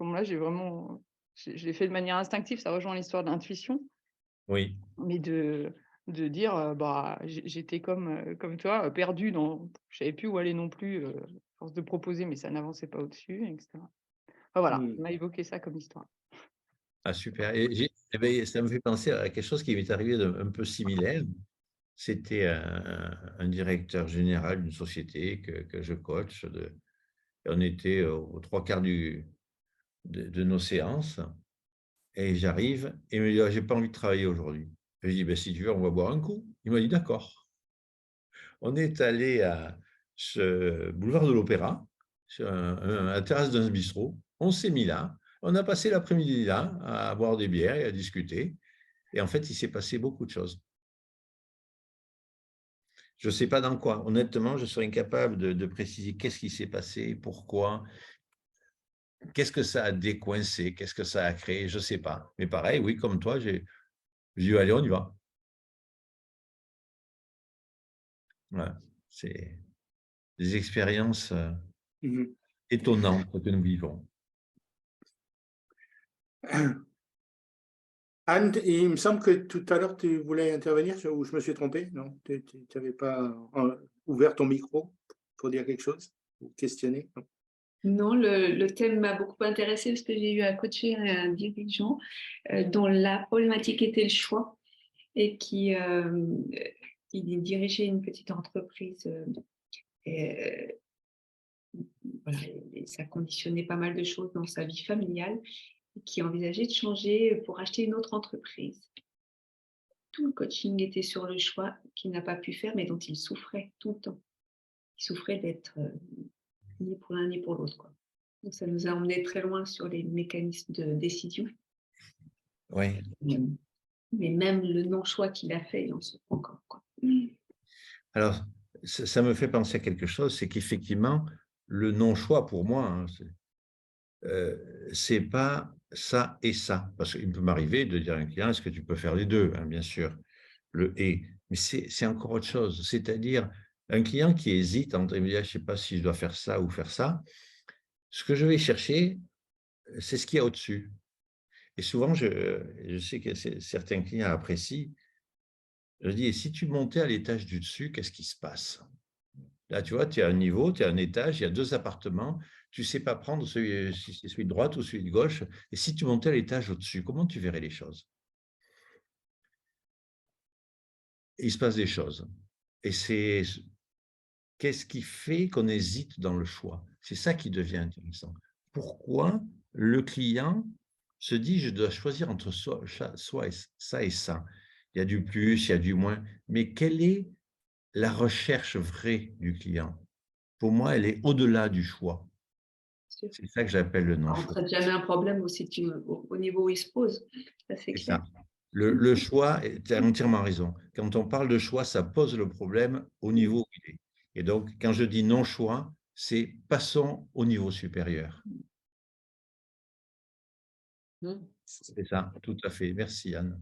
moment-là, je l'ai fait de manière instinctive, ça rejoint l'histoire de l'intuition. Oui. Mais de dire, bah, j'étais comme toi, perdue, je ne savais plus où aller non plus, à force de proposer, mais ça n'avançait pas au-dessus, etc. Enfin, voilà, ça m'a évoqué ça comme histoire. Ah, super. Et ça me fait penser à quelque chose qui m'est arrivé un peu similaire. C'était un directeur général d'une société que je coach. On était aux 3/4 de nos séances. Et j'arrive et il me dit ah, j'ai pas envie de travailler aujourd'hui. Je lui dis ben, si tu veux, on va boire un coup. Il m'a dit d'accord. On est allé à ce boulevard de l'Opéra, à la terrasse d'un bistrot. On s'est mis là. On a passé l'après-midi là à boire des bières et à discuter. Et en fait, il s'est passé beaucoup de choses. Je ne sais pas dans quoi. Honnêtement, je serais incapable de préciser qu'est-ce qui s'est passé, pourquoi, qu'est-ce que ça a décoincé, qu'est-ce que ça a créé, je ne sais pas. Mais pareil, oui, comme toi, j'ai dit allez, on y va. Voilà. C'est des expériences étonnantes que nous vivons. Anne, il me semble que tout à l'heure, tu voulais intervenir ou je me suis trompé? Non, tu n'avais pas ouvert ton micro pour dire quelque chose ou questionner? Non. Non, le thème m'a beaucoup intéressée parce que j'ai eu à coacher un dirigeant dont la problématique était le choix et qui dirigeait une petite entreprise. Voilà, et ça conditionnait pas mal de choses dans sa vie familiale et qui envisageait de changer pour acheter une autre entreprise. Tout le coaching était sur le choix qu'il n'a pas pu faire, mais dont il souffrait tout le temps. Il souffrait d'être ni pour l'un ni pour l'autre, quoi. Donc, ça nous a emmené très loin sur les mécanismes de décision. Oui. Mais même le non-choix qu'il a fait, il en souffre encore, quoi. Alors, ça me fait penser à quelque chose, c'est qu'effectivement, le non-choix pour moi, hein, c'est pas ça et ça. Parce qu'il peut m'arriver de dire à un client, est-ce que tu peux faire les deux, hein, bien sûr, le et. Mais c'est encore autre chose. C'est-à-dire, un client qui hésite entre, il me dit, je ne sais pas si je dois faire ça ou faire ça, ce que je vais chercher, c'est ce qu'il y a au-dessus. Et souvent, je sais que certains clients apprécient, je dis, et si tu montais à l'étage du dessus, qu'est-ce qui se passe? Là, tu vois, tu es à un niveau, tu es à un étage, il y a 2 appartements, tu ne sais pas prendre si c'est celui de droite ou celui de gauche. Et si tu montais à l'étage au-dessus, comment tu verrais les choses? Et il se passe des choses. Et c'est qu'est-ce qui fait qu'on hésite dans le choix? C'est ça qui devient intéressant. Pourquoi le client se dit, je dois choisir entre soit ça et ça? Il y a du plus, il y a du moins. Mais quelle est la recherche vraie du client? Pour moi, elle est au-delà du choix. C'est ça que j'appelle le On ne non-choix. traite jamais un problème au niveau où il se pose. Ça, c'est C'est clair. ça. Le choix, tu as entièrement raison. Quand on parle de choix, ça pose le problème au niveau où il est. Et donc, quand je dis non-choix, c'est passons au niveau supérieur. C'est ça, tout à fait. Merci, Anne.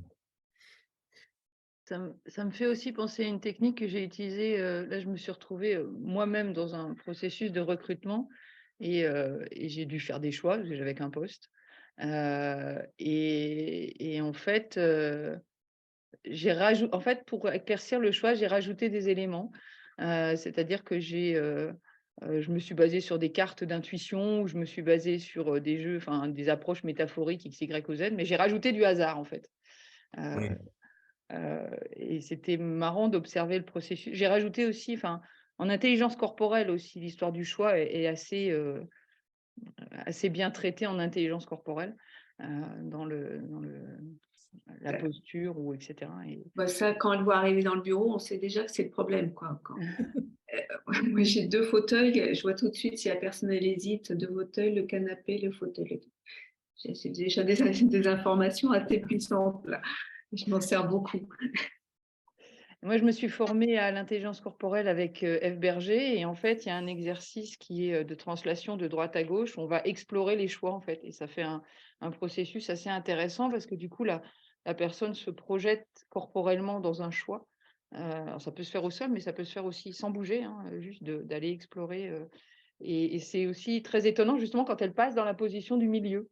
Ça me fait aussi penser à une technique que j'ai utilisée. Là, je me suis retrouvée moi-même dans un processus de recrutement et j'ai dû faire des choix parce que j'avais qu'un poste. Et en fait, en fait, pour éclaircir le choix, j'ai rajouté des éléments. C'est-à-dire que je me suis basée sur des cartes d'intuition ou je me suis basée sur des jeux, enfin des approches métaphoriques X, Y ou Z, mais j'ai rajouté du hasard en fait. Oui. Et c'était marrant d'observer le processus. J'ai rajouté aussi, enfin, en intelligence corporelle aussi, l'histoire du choix est assez bien traitée en intelligence corporelle, dans la posture ou etc. Bah, ça, quand on le voit arriver dans le bureau, on sait déjà que c'est le problème, quoi. Moi, j'ai 2 fauteuils, je vois tout de suite si la personne elle hésite, 2 fauteuils, le canapé, le fauteuil. C'est déjà des informations assez puissantes, là. Je m'en sers beaucoup. Moi, je me suis formée à l'intelligence corporelle avec F. Berger et en fait, il y a un exercice qui est de translation de droite à gauche. On va explorer les choix en fait et ça fait un processus assez intéressant parce que du coup, la personne se projette corporellement dans un choix. Alors, ça peut se faire au sol, mais ça peut se faire aussi sans bouger, hein, juste d'aller explorer. Et c'est aussi très étonnant justement quand elle passe dans la position du milieu,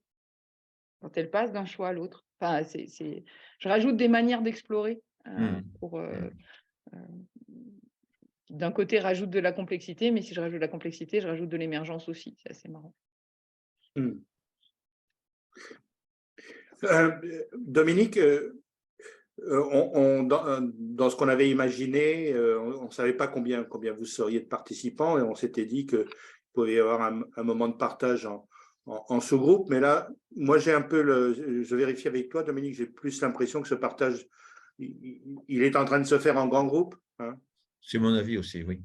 quand elle passe d'un choix à l'autre. Enfin, je rajoute des manières d'explorer pour d'un côté, rajoute de la complexité, mais si je rajoute de la complexité, je rajoute de l'émergence aussi. C'est assez marrant. Dominique, dans ce qu'on avait imaginé, on ne savait pas combien vous seriez de participants et on s'était dit qu'il pouvait y avoir un moment de partage en sous-groupe. Mais là, moi, je vérifie avec toi, Dominique, j'ai plus l'impression que ce partage, il est en train de se faire en grand groupe. Hein. C'est mon avis aussi, oui.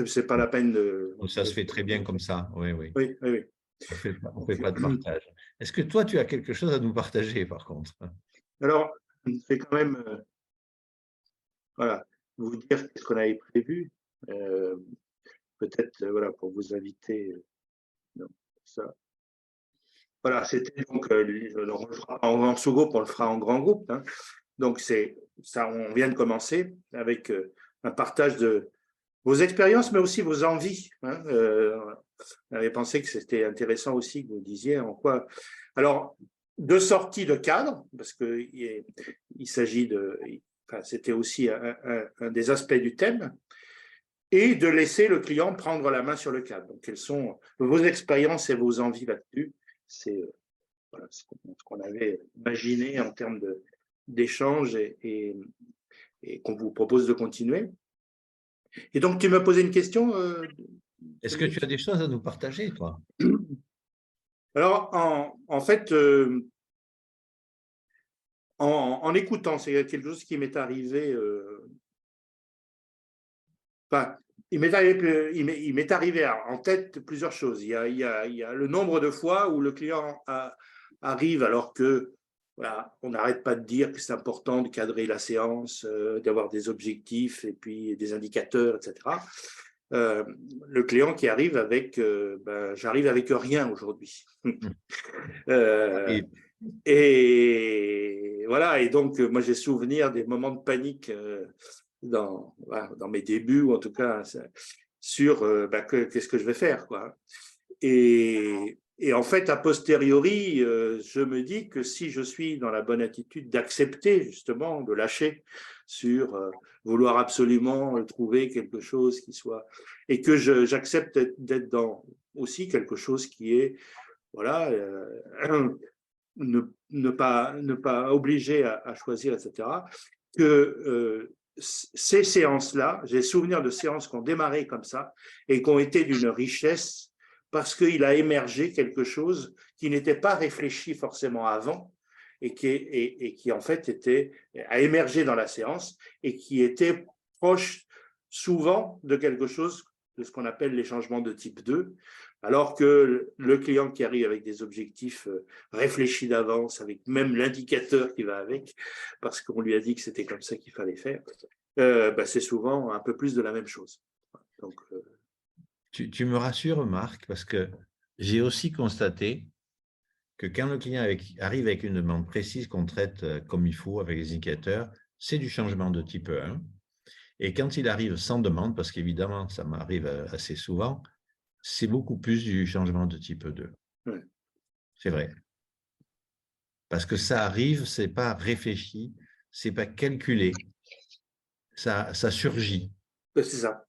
C'est pas la peine de… Ça se fait très bien comme ça, oui. Oui. On ne fait pas de partage. Est-ce que toi, tu as quelque chose à nous partager, par contre? Alors, c'est quand même, voilà, vous dire ce qu'on avait prévu, peut-être, voilà, pour vous inviter. Non, ça. Voilà, c'était donc, on le fera en sous-groupe, on le fera en grand groupe. Hein. Donc, c'est ça, on vient de commencer avec un partage de vos expériences, mais aussi vos envies. Hein. On avait pensé que c'était intéressant aussi que vous disiez en quoi. Alors, de sortie de cadre, parce qu'il s'agit de. Enfin, c'était aussi un des aspects du thème, et de laisser le client prendre la main sur le cadre. Donc, quelles sont vos expériences et vos envies là-dessus? C'est voilà, ce qu'on avait imaginé en termes d'échange et qu'on vous propose de continuer. Et donc, tu m'as posé une question. Est-ce que tu as des choses à nous partager, toi? Alors, en fait, en écoutant, c'est quelque chose qui m'est arrivé. Enfin, il m'est arrivé en tête plusieurs choses. Il y a le nombre de fois où le client arrive alors que voilà, on n'arrête pas de dire que c'est important de cadrer la séance, d'avoir des objectifs et puis des indicateurs, etc. Le client qui arrive avec j'arrive avec rien aujourd'hui. Et voilà, et donc moi j'ai souvenir des moments de panique dans mes débuts, ou en tout cas sur qu'est-ce que je vais faire, quoi. Et en fait, a posteriori, je me dis que si je suis dans la bonne attitude d'accepter, justement, de lâcher sur vouloir absolument trouver quelque chose qui soit… Et que j'accepte d'être dans aussi quelque chose qui est, voilà, ne pas obliger à choisir, etc., que ces séances-là, j'ai souvenir de séances qui ont démarré comme ça et qui ont été d'une richesse parce qu'il a émergé quelque chose qui n'était pas réfléchi forcément avant et qui en fait a émergé dans la séance et qui était proche souvent de quelque chose de ce qu'on appelle les changements de type 2, alors que le client qui arrive avec des objectifs réfléchis d'avance, avec même l'indicateur qui va avec, parce qu'on lui a dit que c'était comme ça qu'il fallait faire, c'est souvent un peu plus de la même chose. Donc, tu me rassures, Marc, parce que j'ai aussi constaté que quand le client arrive avec une demande précise qu'on traite comme il faut avec les indicateurs, c'est du changement de type 1. Et quand il arrive sans demande, parce qu'évidemment, ça m'arrive assez souvent, c'est beaucoup plus du changement de type 2. Ouais. C'est vrai. Parce que ça arrive, ce n'est pas réfléchi, ce n'est pas calculé, ça surgit. C'est ça.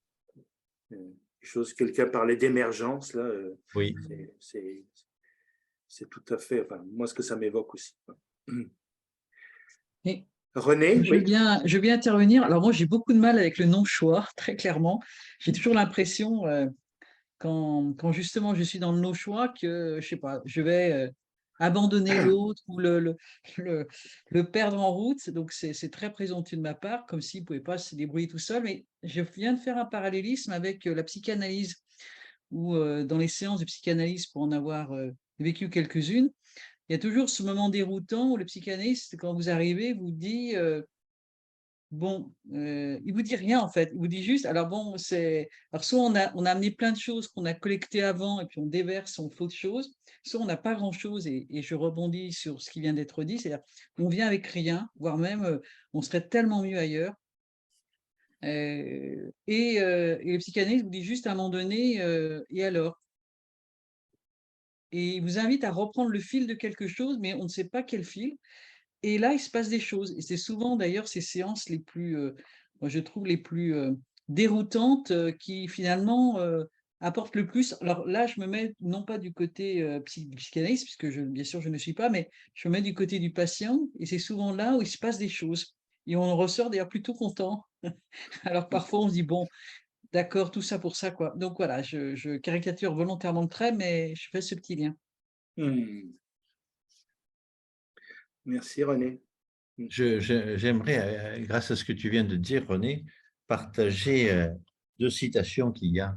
Quelqu'un parlait d'émergence, là. Oui. C'est tout à fait, enfin, moi, ce que ça m'évoque aussi. Et René, je veux bien intervenir. Alors moi, j'ai beaucoup de mal avec le non-choix, très clairement. J'ai toujours l'impression, quand justement je suis dans le no-choix, que, je sais pas, je vais abandonner l'autre ou le perdre en route. Donc c'est très présomptueux de ma part, comme s'il ne pouvait pas se débrouiller tout seul. Mais je viens de faire un parallélisme avec la psychanalyse, où dans les séances de psychanalyse, pour en avoir vécu quelques-unes, il y a toujours ce moment déroutant où le psychanalyste, quand vous arrivez, vous dit bon, il vous dit rien en fait. Il vous dit juste, alors bon, alors soit on a amené plein de choses qu'on a collectées avant et puis on déverse, on fait autre chose, soit on n'a pas grand-chose, et je rebondis sur ce qui vient d'être dit, c'est-à-dire on vient avec rien, voire même on serait tellement mieux ailleurs. Et le psychanalyste vous dit juste à un moment donné, et alors? Et il vous invite à reprendre le fil de quelque chose, mais on ne sait pas quel fil. Et là, il se passe des choses. Et c'est souvent d'ailleurs ces séances les plus, moi je trouve les plus déroutantes, qui finalement apportent le plus. Alors là, je me mets non pas du côté psychanalyste, puisque bien sûr je ne suis pas, mais je me mets du côté du patient. Et c'est souvent là où il se passe des choses. Et on en ressort d'ailleurs plutôt content. Alors parfois on se dit, bon, d'accord, tout ça pour ça, quoi. Donc voilà, je caricature volontairement le trait, mais je fais ce petit lien. Merci René. J'aimerais, grâce à ce que tu viens de dire, René, partager 2 citations qu'il y a,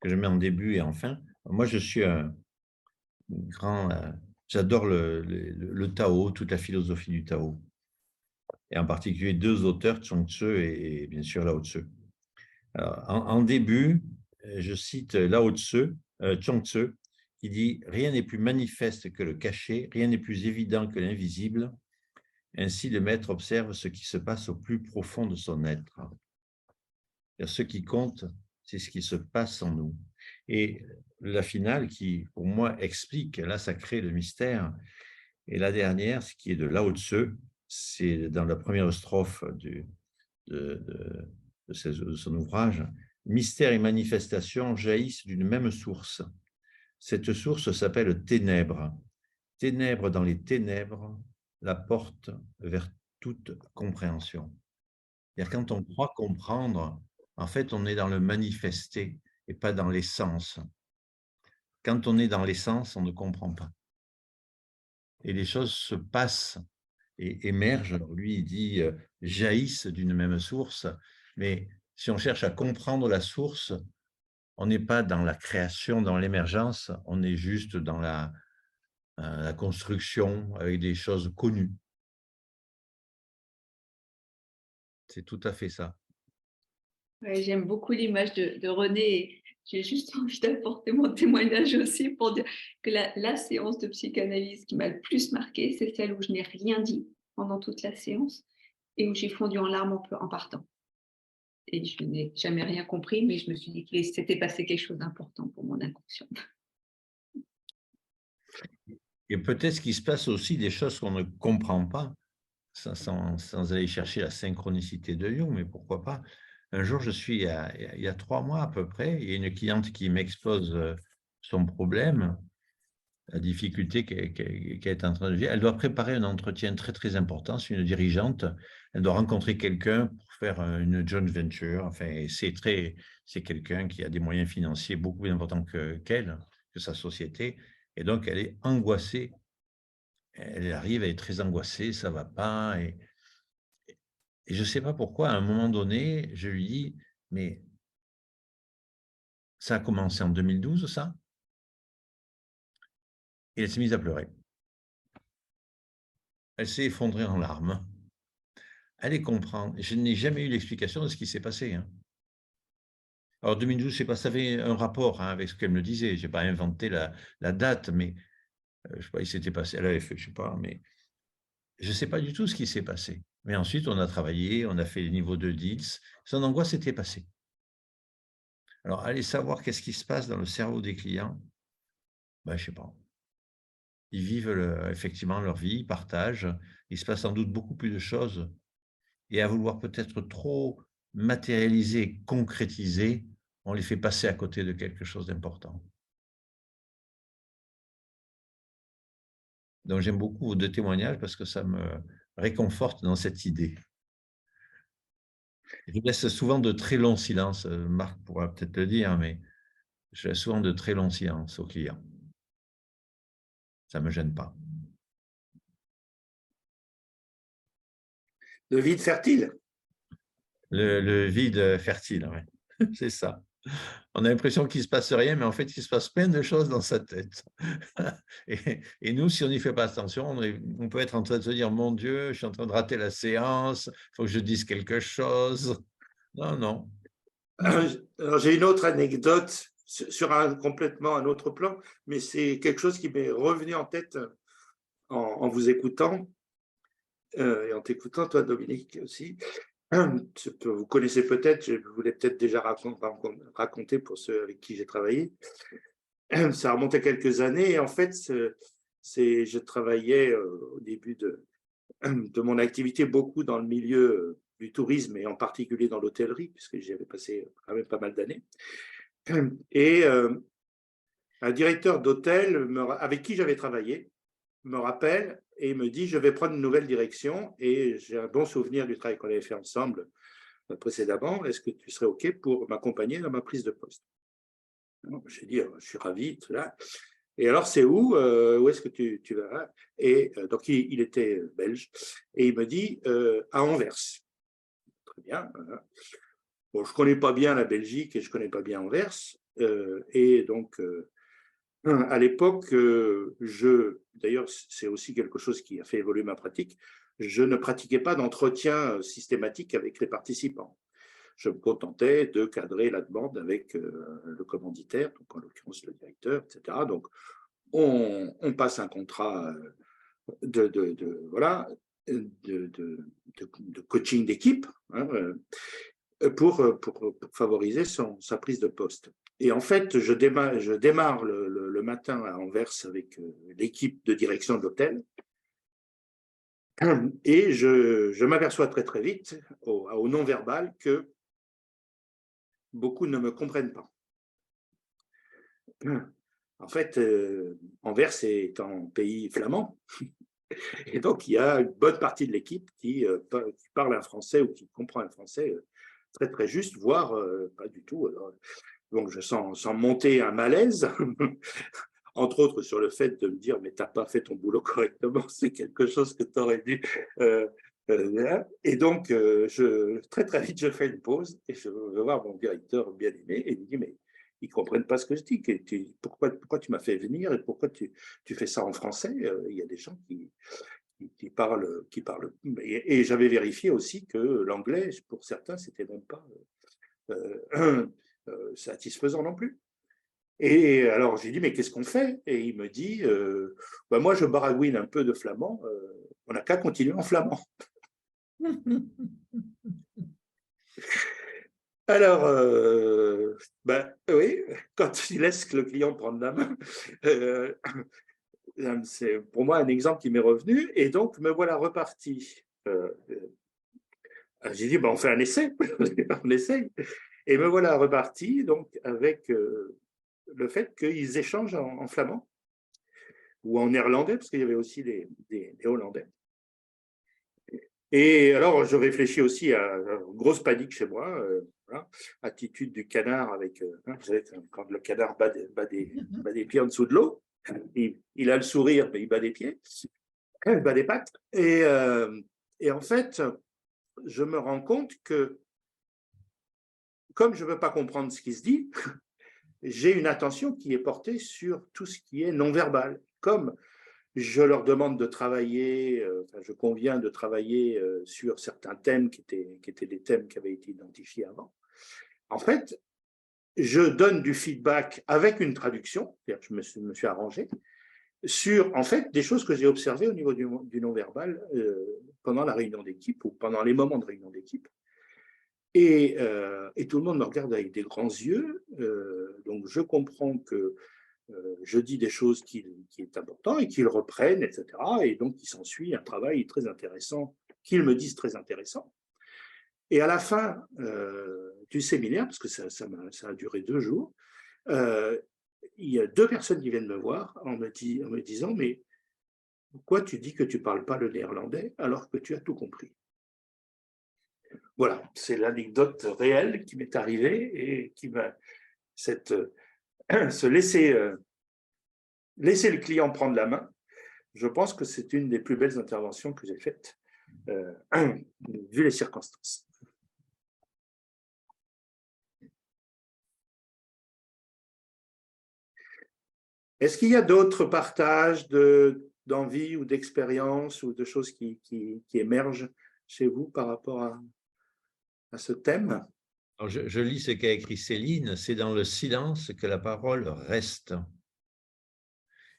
que je mets en début et en fin. Moi, je suis un grand… j'adore le Tao, toute la philosophie du Tao, et en particulier 2 auteurs, Chuang Tzu et bien sûr Lao Tzu. Alors, en début, je cite Lao Tzu, Chuang Tzu, qui dit « Rien n'est plus manifeste que le caché, rien n'est plus évident que l'invisible. Ainsi, le maître observe ce qui se passe au plus profond de son être. » Ce qui compte, c'est ce qui se passe en nous. Et la finale qui, pour moi, explique, là, ça crée le mystère. Et la dernière, ce qui est de Lao Tzu, c'est dans la première strophe de son ouvrage, « Mystère et manifestation jaillissent d'une même source. Cette source s'appelle ténèbres. Ténèbres dans les ténèbres, la porte vers toute compréhension. » C'est-à-dire, quand on croit comprendre, en fait, on est dans le manifesté et pas dans l'essence. Quand on est dans l'essence, on ne comprend pas. Et les choses se passent et émergent. Alors lui, il dit jaillissent d'une même source, mais si on cherche à comprendre la source, on n'est pas dans la création, dans l'émergence, on est juste dans la construction avec des choses connues. C'est tout à fait ça. Ouais, j'aime beaucoup l'image de René. Et j'ai juste envie d'apporter mon témoignage aussi pour dire que la séance de psychanalyse qui m'a le plus marquée, c'est celle où je n'ai rien dit pendant toute la séance et où j'ai fondu en larmes en partant. Et je n'ai jamais rien compris, mais je me suis dit que s'était passé quelque chose d'important pour mon inconscient. Et peut-être qu'il se passe aussi des choses qu'on ne comprend pas, sans aller chercher la synchronicité de Jung, mais pourquoi pas. Un jour, il y a 3 mois à peu près, il y a une cliente qui m'expose son problème, la difficulté qu'elle est en train de vivre. Elle doit préparer un entretien très, très important. C'est une dirigeante. Elle doit rencontrer quelqu'un pour faire une joint venture. Enfin, c'est quelqu'un qui a des moyens financiers beaucoup plus importants qu'elle, que sa société. Et donc, elle est angoissée. Elle arrive, elle est très angoissée, ça ne va pas. Et je ne sais pas pourquoi, à un moment donné, je lui dis, mais ça a commencé en 2012, ça? Et elle s'est mise à pleurer. Elle s'est effondrée en larmes. Allez comprendre. Je n'ai jamais eu l'explication de ce qui s'est passé. Hein. Alors, 2012, je sais pas, ça avait un rapport avec ce qu'elle me disait. Je n'ai pas inventé la date, mais je ne sais pas, il s'était passé, elle avait fait, je ne sais pas, mais je ne sais pas du tout ce qui s'est passé. Mais ensuite, on a travaillé, on a fait les niveaux de DILS. Son angoisse s'était passée. Alors, allez savoir qu'est-ce qui se passe dans le cerveau des clients. Ben, je ne sais pas. Ils vivent effectivement leur vie, ils partagent. Il se passe sans doute beaucoup plus de choses. Et à vouloir peut-être trop matérialiser, concrétiser, on les fait passer à côté de quelque chose d'important. Donc, j'aime beaucoup vos 2 témoignages parce que ça me réconforte dans cette idée. Je laisse souvent de très longs silences. Marc pourra peut-être le dire, mais je laisse souvent de très longs silences aux clients. Ça ne me gêne pas. Le vide fertile. Le vide fertile, ouais. C'est ça. On a l'impression qu'il ne se passe rien, mais en fait, il se passe plein de choses dans sa tête. Et nous, si on n'y fait pas attention, on peut être en train de se dire, mon Dieu, je suis en train de rater la séance, il faut que je dise quelque chose. Non, non. Alors, j'ai une autre anecdote sur complètement un autre plan, mais c'est quelque chose qui m'est revenu en tête en vous écoutant et en t'écoutant, toi, Dominique, aussi. Vous connaissez peut-être, je vous l'ai peut-être déjà raconté pour ceux avec qui j'ai travaillé. Ça remonte à quelques années et en fait, je travaillais au début de mon activité beaucoup dans le milieu du tourisme et en particulier dans l'hôtellerie, puisque j'y avais passé quand même pas mal d'années. Et un directeur d'hôtel avec qui j'avais travaillé me rappelle et me dit, je vais prendre une nouvelle direction et j'ai un bon souvenir du travail qu'on avait fait ensemble précédemment. Est-ce que tu serais OK pour m'accompagner dans ma prise de poste? J'ai dit, je suis ravi, tout là. Et alors, c'est où est-ce que tu vas? Et donc, il était belge et il me dit, à Anvers. Très bien. Voilà. Bon, je ne connais pas bien la Belgique et je ne connais pas bien Anvers. Et donc, à l'époque, d'ailleurs, c'est aussi quelque chose qui a fait évoluer ma pratique, je ne pratiquais pas d'entretien systématique avec les participants. Je me contentais de cadrer la demande avec le commanditaire, donc en l'occurrence le directeur, etc. Donc, on passe un contrat de coaching d'équipe hein, pour favoriser sa prise de poste. Et en fait, je démarre le matin à Anvers avec l'équipe de direction de l'hôtel et je m'aperçois très très vite au non-verbal que beaucoup ne me comprennent pas. En fait, Anvers est en pays flamand et donc il y a une bonne partie de l'équipe qui parle un français ou qui comprend un français très très juste, voire pas du tout. Alors, donc je sens monter un malaise, entre autres sur le fait de me dire mais t'as pas fait ton boulot correctement, c'est quelque chose que tu aurais dû Et donc, très très vite, je fais une pause et je vais voir mon directeur bien aimé et il me dit, mais ils ne comprennent pas ce que je dis. Pourquoi tu m'as fait venir et pourquoi tu fais ça en français? Il y a des gens qui parlent. Et j'avais vérifié aussi que l'anglais, pour certains, c'était même pas satisfaisant non plus. Et alors, j'ai dit, mais qu'est-ce qu'on fait? Et il me dit, bah, moi, je baragouine un peu de flamand, on n'a qu'à continuer en flamand. Alors, ben, oui, quand il laisse le client prendre la main, c'est pour moi un exemple qui m'est revenu. Et donc, me voilà reparti. J'ai dit, ben, on fait un essai, on essaye. Et me voilà reparti donc, avec le fait qu'ils échangent en flamand ou en néerlandais, parce qu'il y avait aussi des Hollandais. Et alors, je réfléchis aussi à une grosse panique chez moi, voilà, attitude du canard avec, vous savez, quand le canard bat des pieds en dessous de l'eau, il a le sourire, mais il bat des pieds, il bat des pattes. Et en fait, je me rends compte que, comme je ne veux pas comprendre ce qui se dit, j'ai une attention qui est portée sur tout ce qui est non-verbal. Comme je leur demande de travailler, je conviens de travailler sur certains thèmes qui étaient des thèmes qui avaient été identifiés avant. En fait, je donne du feedback avec une traduction, c'est-à-dire que je me suis arrangé, sur en fait des choses que j'ai observées au niveau du non-verbal pendant la réunion d'équipe ou pendant les moments de réunion d'équipe. Et tout le monde me regarde avec des grands yeux, donc je comprends que je dis des choses qui est important et qu'ils reprennent, etc. Et donc, il s'ensuit un travail très intéressant, qu'ils me disent très intéressant. Et à la fin du séminaire, parce que ça a duré 2 jours, il y a 2 personnes qui viennent me voir en me disant, mais pourquoi tu dis que tu ne parles pas le néerlandais alors que tu as tout compris? Voilà, c'est l'anecdote réelle qui m'est arrivée et qui m'a se laisser le client prendre la main. Je pense que c'est une des plus belles interventions que j'ai faites, vu les circonstances. Est-ce qu'il y a d'autres partages d'envie ou d'expérience ou de choses qui émergent chez vous par rapport à ce thème? Alors, je lis ce qu'a écrit Céline, c'est dans le silence que la parole reste.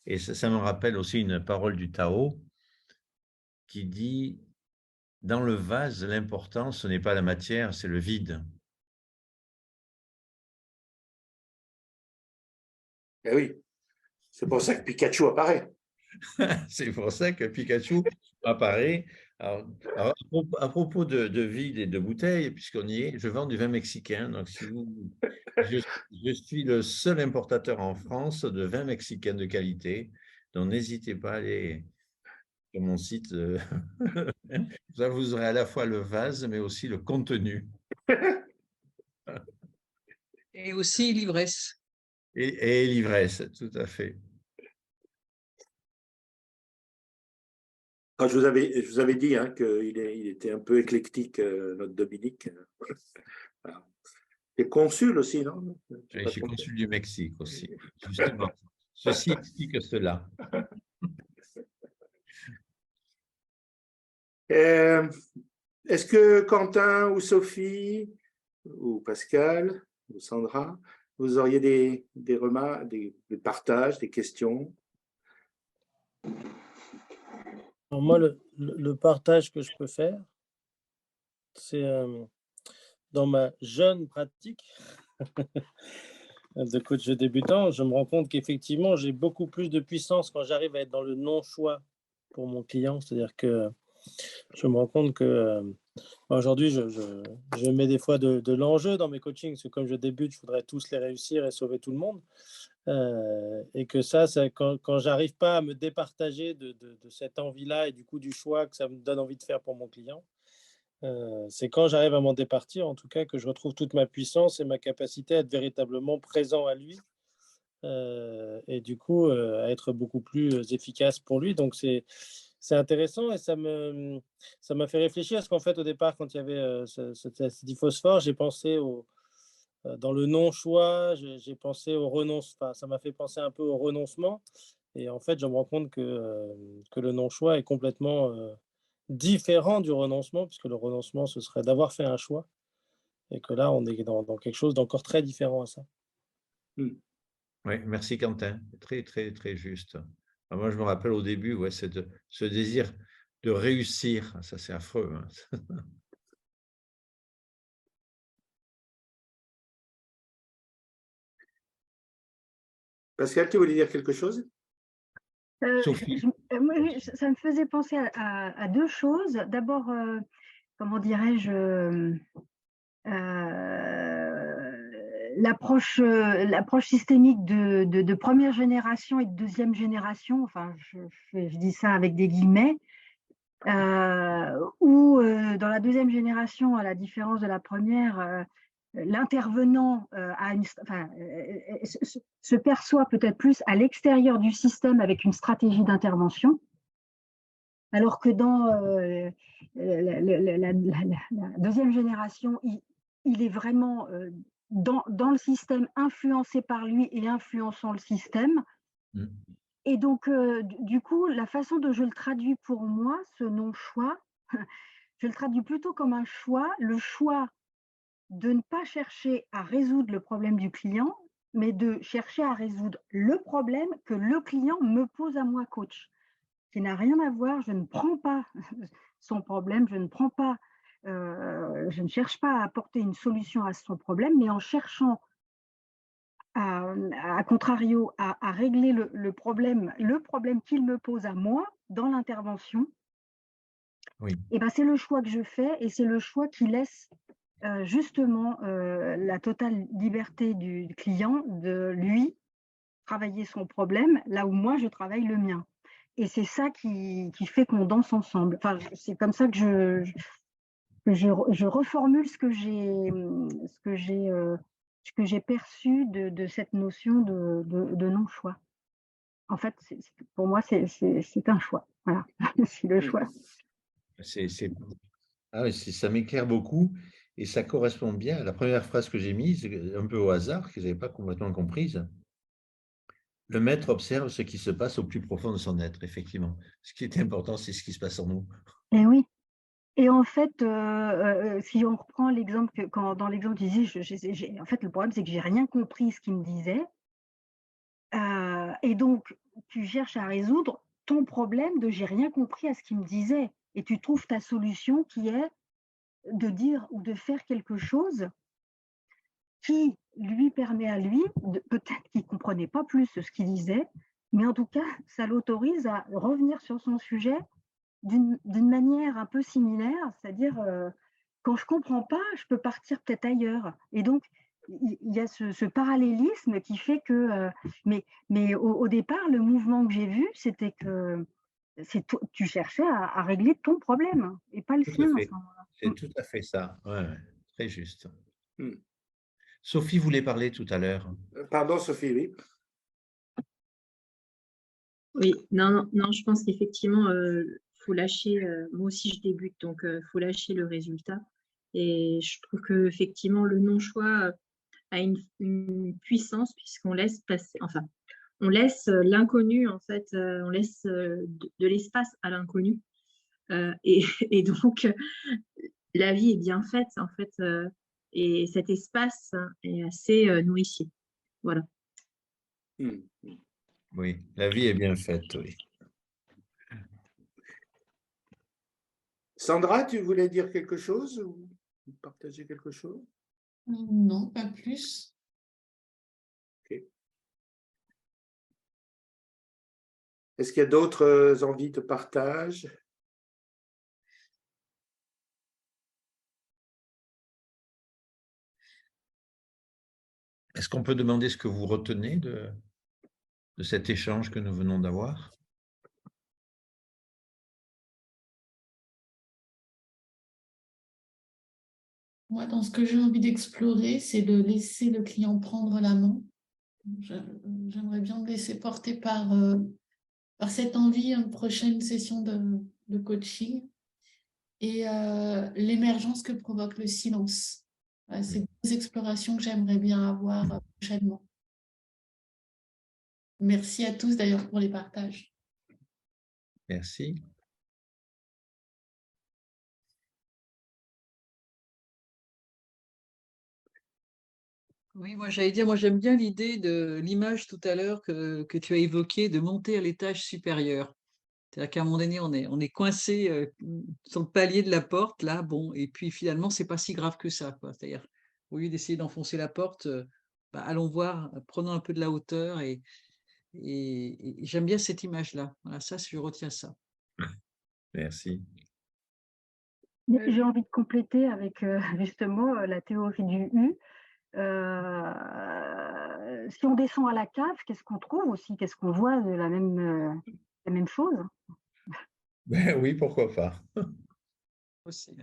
Et ça me rappelle aussi une parole du Tao qui dit, dans le vase, l'important, ce n'est pas la matière, c'est le vide. Eh oui, c'est pour ça que Pikachu apparaît. C'est pour ça que Pikachu apparaît. Alors, à propos de vide et de bouteilles, puisqu'on y est, je vends du vin mexicain. Donc, je suis le seul importateur en France de vin mexicain de qualité. Donc, n'hésitez pas à aller sur mon site. Là, vous aurez à la fois le vase, mais aussi le contenu. Et aussi l'ivresse. Et l'ivresse, tout à fait. Quand je vous avais dit hein, qu'il était un peu éclectique, notre Dominique. Voilà. Et consul aussi, non? Je suis consul du Mexique aussi, justement. Ceci explique cela. Est-ce que Quentin ou Sophie ou Pascal ou Sandra, vous auriez des remarques, des partages, des questions? Alors moi, le partage que je peux faire, c'est dans ma jeune pratique de coach débutant, je me rends compte qu'effectivement, j'ai beaucoup plus de puissance quand j'arrive à être dans le non-choix pour mon client. C'est-à-dire que je me rends compte que aujourd'hui, je mets des fois de l'enjeu dans mes coachings, parce que comme je débute, je voudrais tous les réussir et sauver tout le monde. Et que ça quand j'arrive pas à me départager de cette envie-là et du coup du choix que ça me donne envie de faire pour mon client, c'est quand j'arrive à m'en départir, en tout cas, que je retrouve toute ma puissance et ma capacité à être véritablement présent à lui et du coup à être beaucoup plus efficace pour lui. Donc c'est c'est intéressant et ça m'a fait réfléchir parce qu'en fait, au départ, quand il y avait cet acétyphosphore, j'ai pensé dans le non-choix, j'ai pensé au renoncement. Enfin, ça m'a fait penser un peu au renoncement. Et en fait, je me rends compte que le non-choix est complètement différent du renoncement, puisque le renoncement, ce serait d'avoir fait un choix. Et que là, on est dans quelque chose d'encore très différent à ça. Oui, merci Quentin. Très, très, très juste. Alors, moi, je me rappelle au début, ouais, c'est ce désir de réussir. Ça, c'est affreux. Hein. Pascal, tu voulais dire quelque chose? Sophie, Moi, ça me faisait penser à deux choses. D'abord, comment dirais-je, l'approche systémique de première génération et de deuxième génération, enfin, je dis ça avec des guillemets, où dans la deuxième génération, à la différence de la première, l'intervenant se perçoit peut-être plus à l'extérieur du système avec une stratégie d'intervention, alors que dans la deuxième génération, il est vraiment dans le système, influencé par lui et influençant le système. Et donc, du coup, la façon dont je le traduis pour moi, ce non-choix, je le traduis plutôt comme un choix, le choix de ne pas chercher à résoudre le problème du client, mais de chercher à résoudre le problème que le client me pose à moi, coach, qui n'a rien à voir. Je ne prends pas son problème, je ne cherche pas à apporter une solution à son problème, mais en cherchant à contrario, à régler le problème qu'il me pose à moi dans l'intervention, oui. et ben c'est le choix que je fais et c'est le choix qui laisse justement la totale liberté du client de lui travailler son problème là où moi je travaille le mien. Et c'est ça qui fait qu'on danse ensemble. Enfin, c'est comme ça que je reformule ce que j'ai perçu de cette notion de non-choix. En fait, pour moi, c'est un choix. Voilà, c'est le choix. Ah oui, ça m'éclaire beaucoup et ça correspond bien à la première phrase que j'ai mise, un peu au hasard, que je n'avais pas complètement comprise. Le maître observe ce qui se passe au plus profond de son être, effectivement. Ce qui est important, c'est ce qui se passe en nous. Et oui. Et en fait, si on reprend l'exemple, dans l'exemple, tu disais, en fait, le problème, c'est que j'ai rien compris ce qu'il me disait. Et donc, tu cherches à résoudre ton problème de j'ai rien compris à ce qu'il me disait. Et tu trouves ta solution qui est de dire ou de faire quelque chose qui lui permet à lui, peut-être qu'il ne comprenait pas plus ce qu'il disait, mais en tout cas, ça l'autorise à revenir sur son sujet d'une manière un peu similaire, c'est-à-dire quand je ne comprends pas, je peux partir peut-être ailleurs. Et donc, il y a ce parallélisme qui fait que, mais au départ, le mouvement que j'ai vu, c'était que tu cherchais à régler ton problème et pas le Tout à sien à fait. ce moment-là. C'est tout à fait ça. Ouais, très juste. Hmm. Sophie voulait parler tout à l'heure. Pardon, Sophie, oui. Oui, non, je pense qu'effectivement, faut lâcher. Moi aussi, je débute, donc faut lâcher le résultat. Et je trouve que effectivement, le non-choix a une puissance puisqu'on laisse passer. Enfin, on laisse l'inconnu en fait. On laisse de l'espace à l'inconnu. Et donc, la vie est bien faite en fait, et cet espace est assez nourricier. Voilà. Oui, la vie est bien faite, oui. Sandra, tu voulais dire quelque chose ou partager quelque chose? Non, pas plus. Okay. Est-ce qu'il y a d'autres envies de partage? Est-ce qu'on peut demander ce que vous retenez de cet échange que nous venons d'avoir? Moi, dans ce que j'ai envie d'explorer, c'est de laisser le client prendre la main. J'aimerais bien me laisser porter par cette envie, une prochaine session de coaching et l'émergence que provoque le silence. C'est deux explorations que j'aimerais bien avoir prochainement. Merci à tous d'ailleurs pour les partages. Merci. Oui, moi j'allais dire, moi j'aime bien l'idée de l'image tout à l'heure que tu as évoquée de monter à l'étage supérieur. C'est-à-dire qu'à un moment donné, on est coincé sur le palier de la porte, là, bon, et puis finalement, c'est pas si grave que ça, quoi. C'est-à-dire, au lieu d'essayer d'enfoncer la porte, allons voir, prenons un peu de la hauteur et j'aime bien cette image-là. Voilà, ça, je retiens ça. Merci. J'ai envie de compléter avec justement la théorie du U. Si on descend à la cave, qu'est-ce qu'on trouve aussi? Qu'est-ce qu'on voit de la même chose? Ben oui, pourquoi pas. Aussi.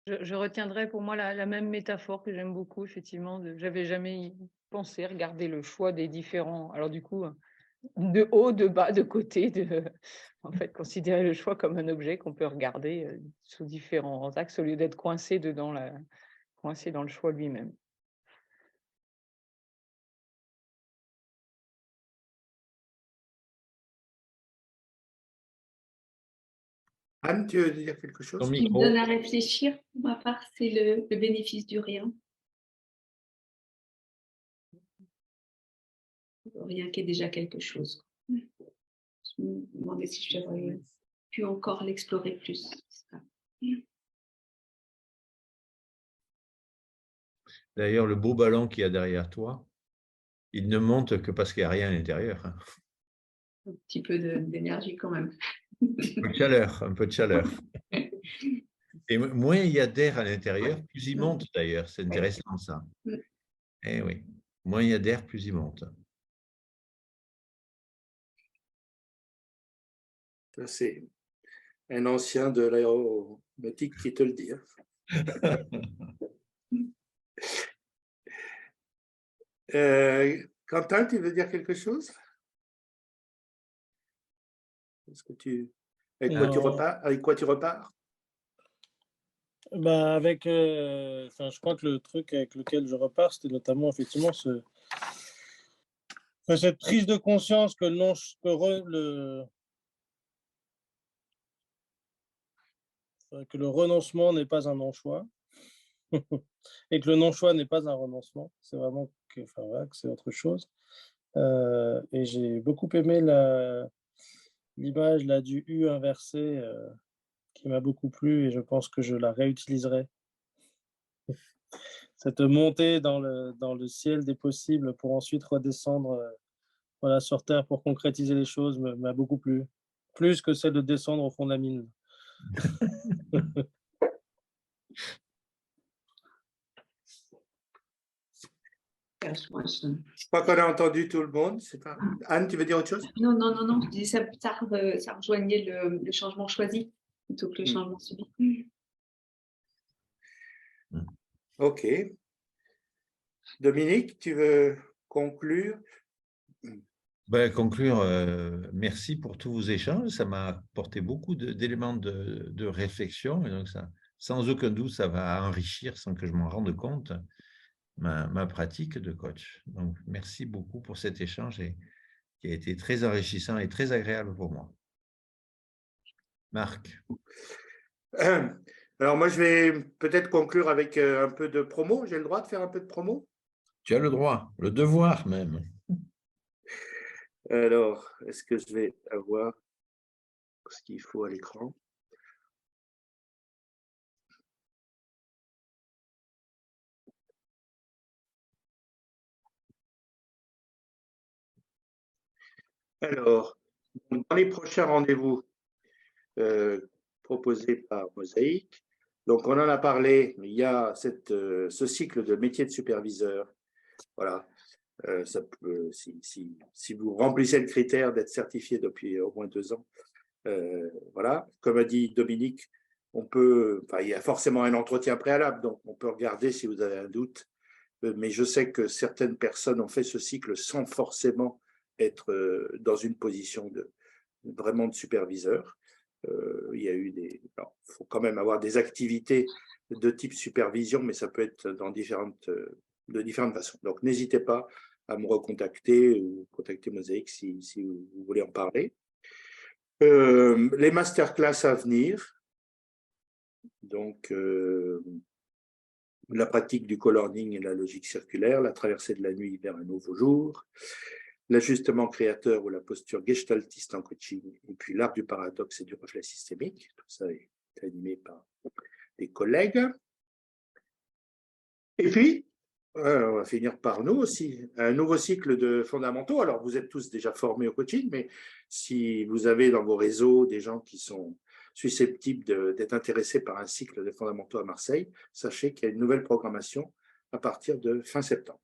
Je retiendrai pour moi la même métaphore que j'aime beaucoup, effectivement. J'avais jamais pensé regarder le choix des différents. Alors du coup, de haut, de bas, de côté, en fait, considérer le choix comme un objet qu'on peut regarder sous différents axes au lieu d'être coincé coincé dans le choix lui-même. Anne, tu veux dire quelque chose? Ton Ce qui me micro. donne à réfléchir, pour ma part, c'est le bénéfice du rien. Le rien qui est déjà quelque chose. Je me demandais si j'aurais pu encore l'explorer plus. D'ailleurs, le beau ballon qu'il y a derrière toi, il ne monte que parce qu'il n'y a rien à l'intérieur. Un petit peu d'énergie quand même. Un peu de chaleur, un peu de chaleur. Et moins il y a d'air à l'intérieur, plus il monte d'ailleurs. C'est intéressant ça. Eh oui, moins il y a d'air, plus il monte. Ça, c'est un ancien de l'aéronautique qui te le dit. Quentin, tu veux dire quelque chose? Est-ce que avec quoi tu repars? Je crois que le truc avec lequel je repars, c'était notamment effectivement cette prise de conscience que le renoncement n'est pas un non-choix et que le non-choix n'est pas un renoncement. C'est vraiment que c'est autre chose. Et j'ai beaucoup aimé l'image là, du U inversé qui m'a beaucoup plu et je pense que je la réutiliserai. Cette montée dans le ciel des possibles pour ensuite redescendre sur Terre pour concrétiser les choses m'a beaucoup plu. Plus que celle de descendre au fond de la mine. Je crois qu'on a entendu tout le monde. Anne, tu veux dire autre chose? Non. Je disais ça rejoignait le changement choisi plutôt que le changement subi. Ok. Dominique, tu veux conclure? Conclure, merci pour tous vos échanges. Ça m'a apporté beaucoup d'éléments de réflexion. Et donc sans aucun doute, ça va enrichir, sans que je m'en rende compte, ma pratique de coach. Donc, merci beaucoup pour cet échange qui a été très enrichissant et très agréable pour moi. Marc. Alors, moi, je vais peut-être conclure avec un peu de promo. J'ai le droit de faire un peu de promo? Tu as le droit, le devoir même. Alors, est-ce que je vais avoir ce qu'il faut à l'écran? Alors, dans les prochains rendez-vous proposés par Mosaïque, donc on en a parlé, il y a ce cycle de métier de superviseur. Voilà. Ça peut, si vous remplissez le critère d'être certifié depuis au moins 2 ans, voilà. Comme a dit Dominique, il y a forcément un entretien préalable, donc on peut regarder si vous avez un doute mais je sais que certaines personnes ont fait ce cycle sans forcément être dans une position vraiment de superviseur. Il y a eu il faut quand même avoir des activités de type supervision, mais ça peut être de différentes façons. Donc, n'hésitez pas à me recontacter ou contacter Mosaïque si vous voulez en parler. Les masterclass à venir, donc la pratique du co-learning et la logique circulaire, la traversée de la nuit vers un nouveau jour, l'ajustement créateur ou la posture gestaltiste en coaching, et puis l'art du paradoxe et du reflet systémique. Tout ça est animé par des collègues. Et puis, on va finir par nous aussi, un nouveau cycle de fondamentaux. Alors, vous êtes tous déjà formés au coaching, mais si vous avez dans vos réseaux des gens qui sont susceptibles d'être intéressés par un cycle de fondamentaux à Marseille, sachez qu'il y a une nouvelle programmation à partir de fin septembre.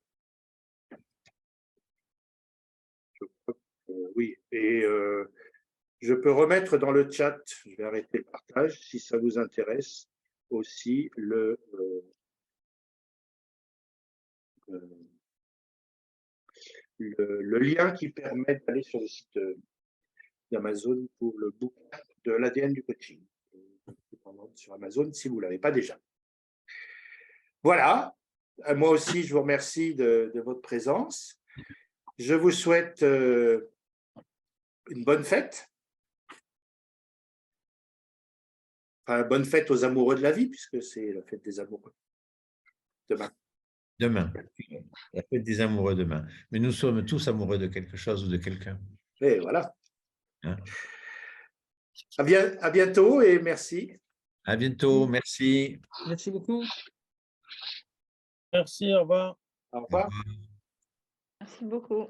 Oui, et je peux remettre dans le chat, je vais arrêter le partage, si ça vous intéresse, aussi le lien qui permet d'aller sur le site d'Amazon pour le bouquin de l'ADN du coaching sur Amazon si vous ne l'avez pas déjà. Voilà, moi aussi je vous remercie de votre présence. Je vous souhaite une bonne fête. Enfin, bonne fête aux amoureux de la vie, puisque c'est la fête des amoureux. Demain. Demain. La fête des amoureux demain. Mais nous sommes tous amoureux de quelque chose ou de quelqu'un. Et voilà. Hein? À bientôt et merci. À bientôt, merci. Merci beaucoup. Merci, au revoir. Au revoir. Merci beaucoup.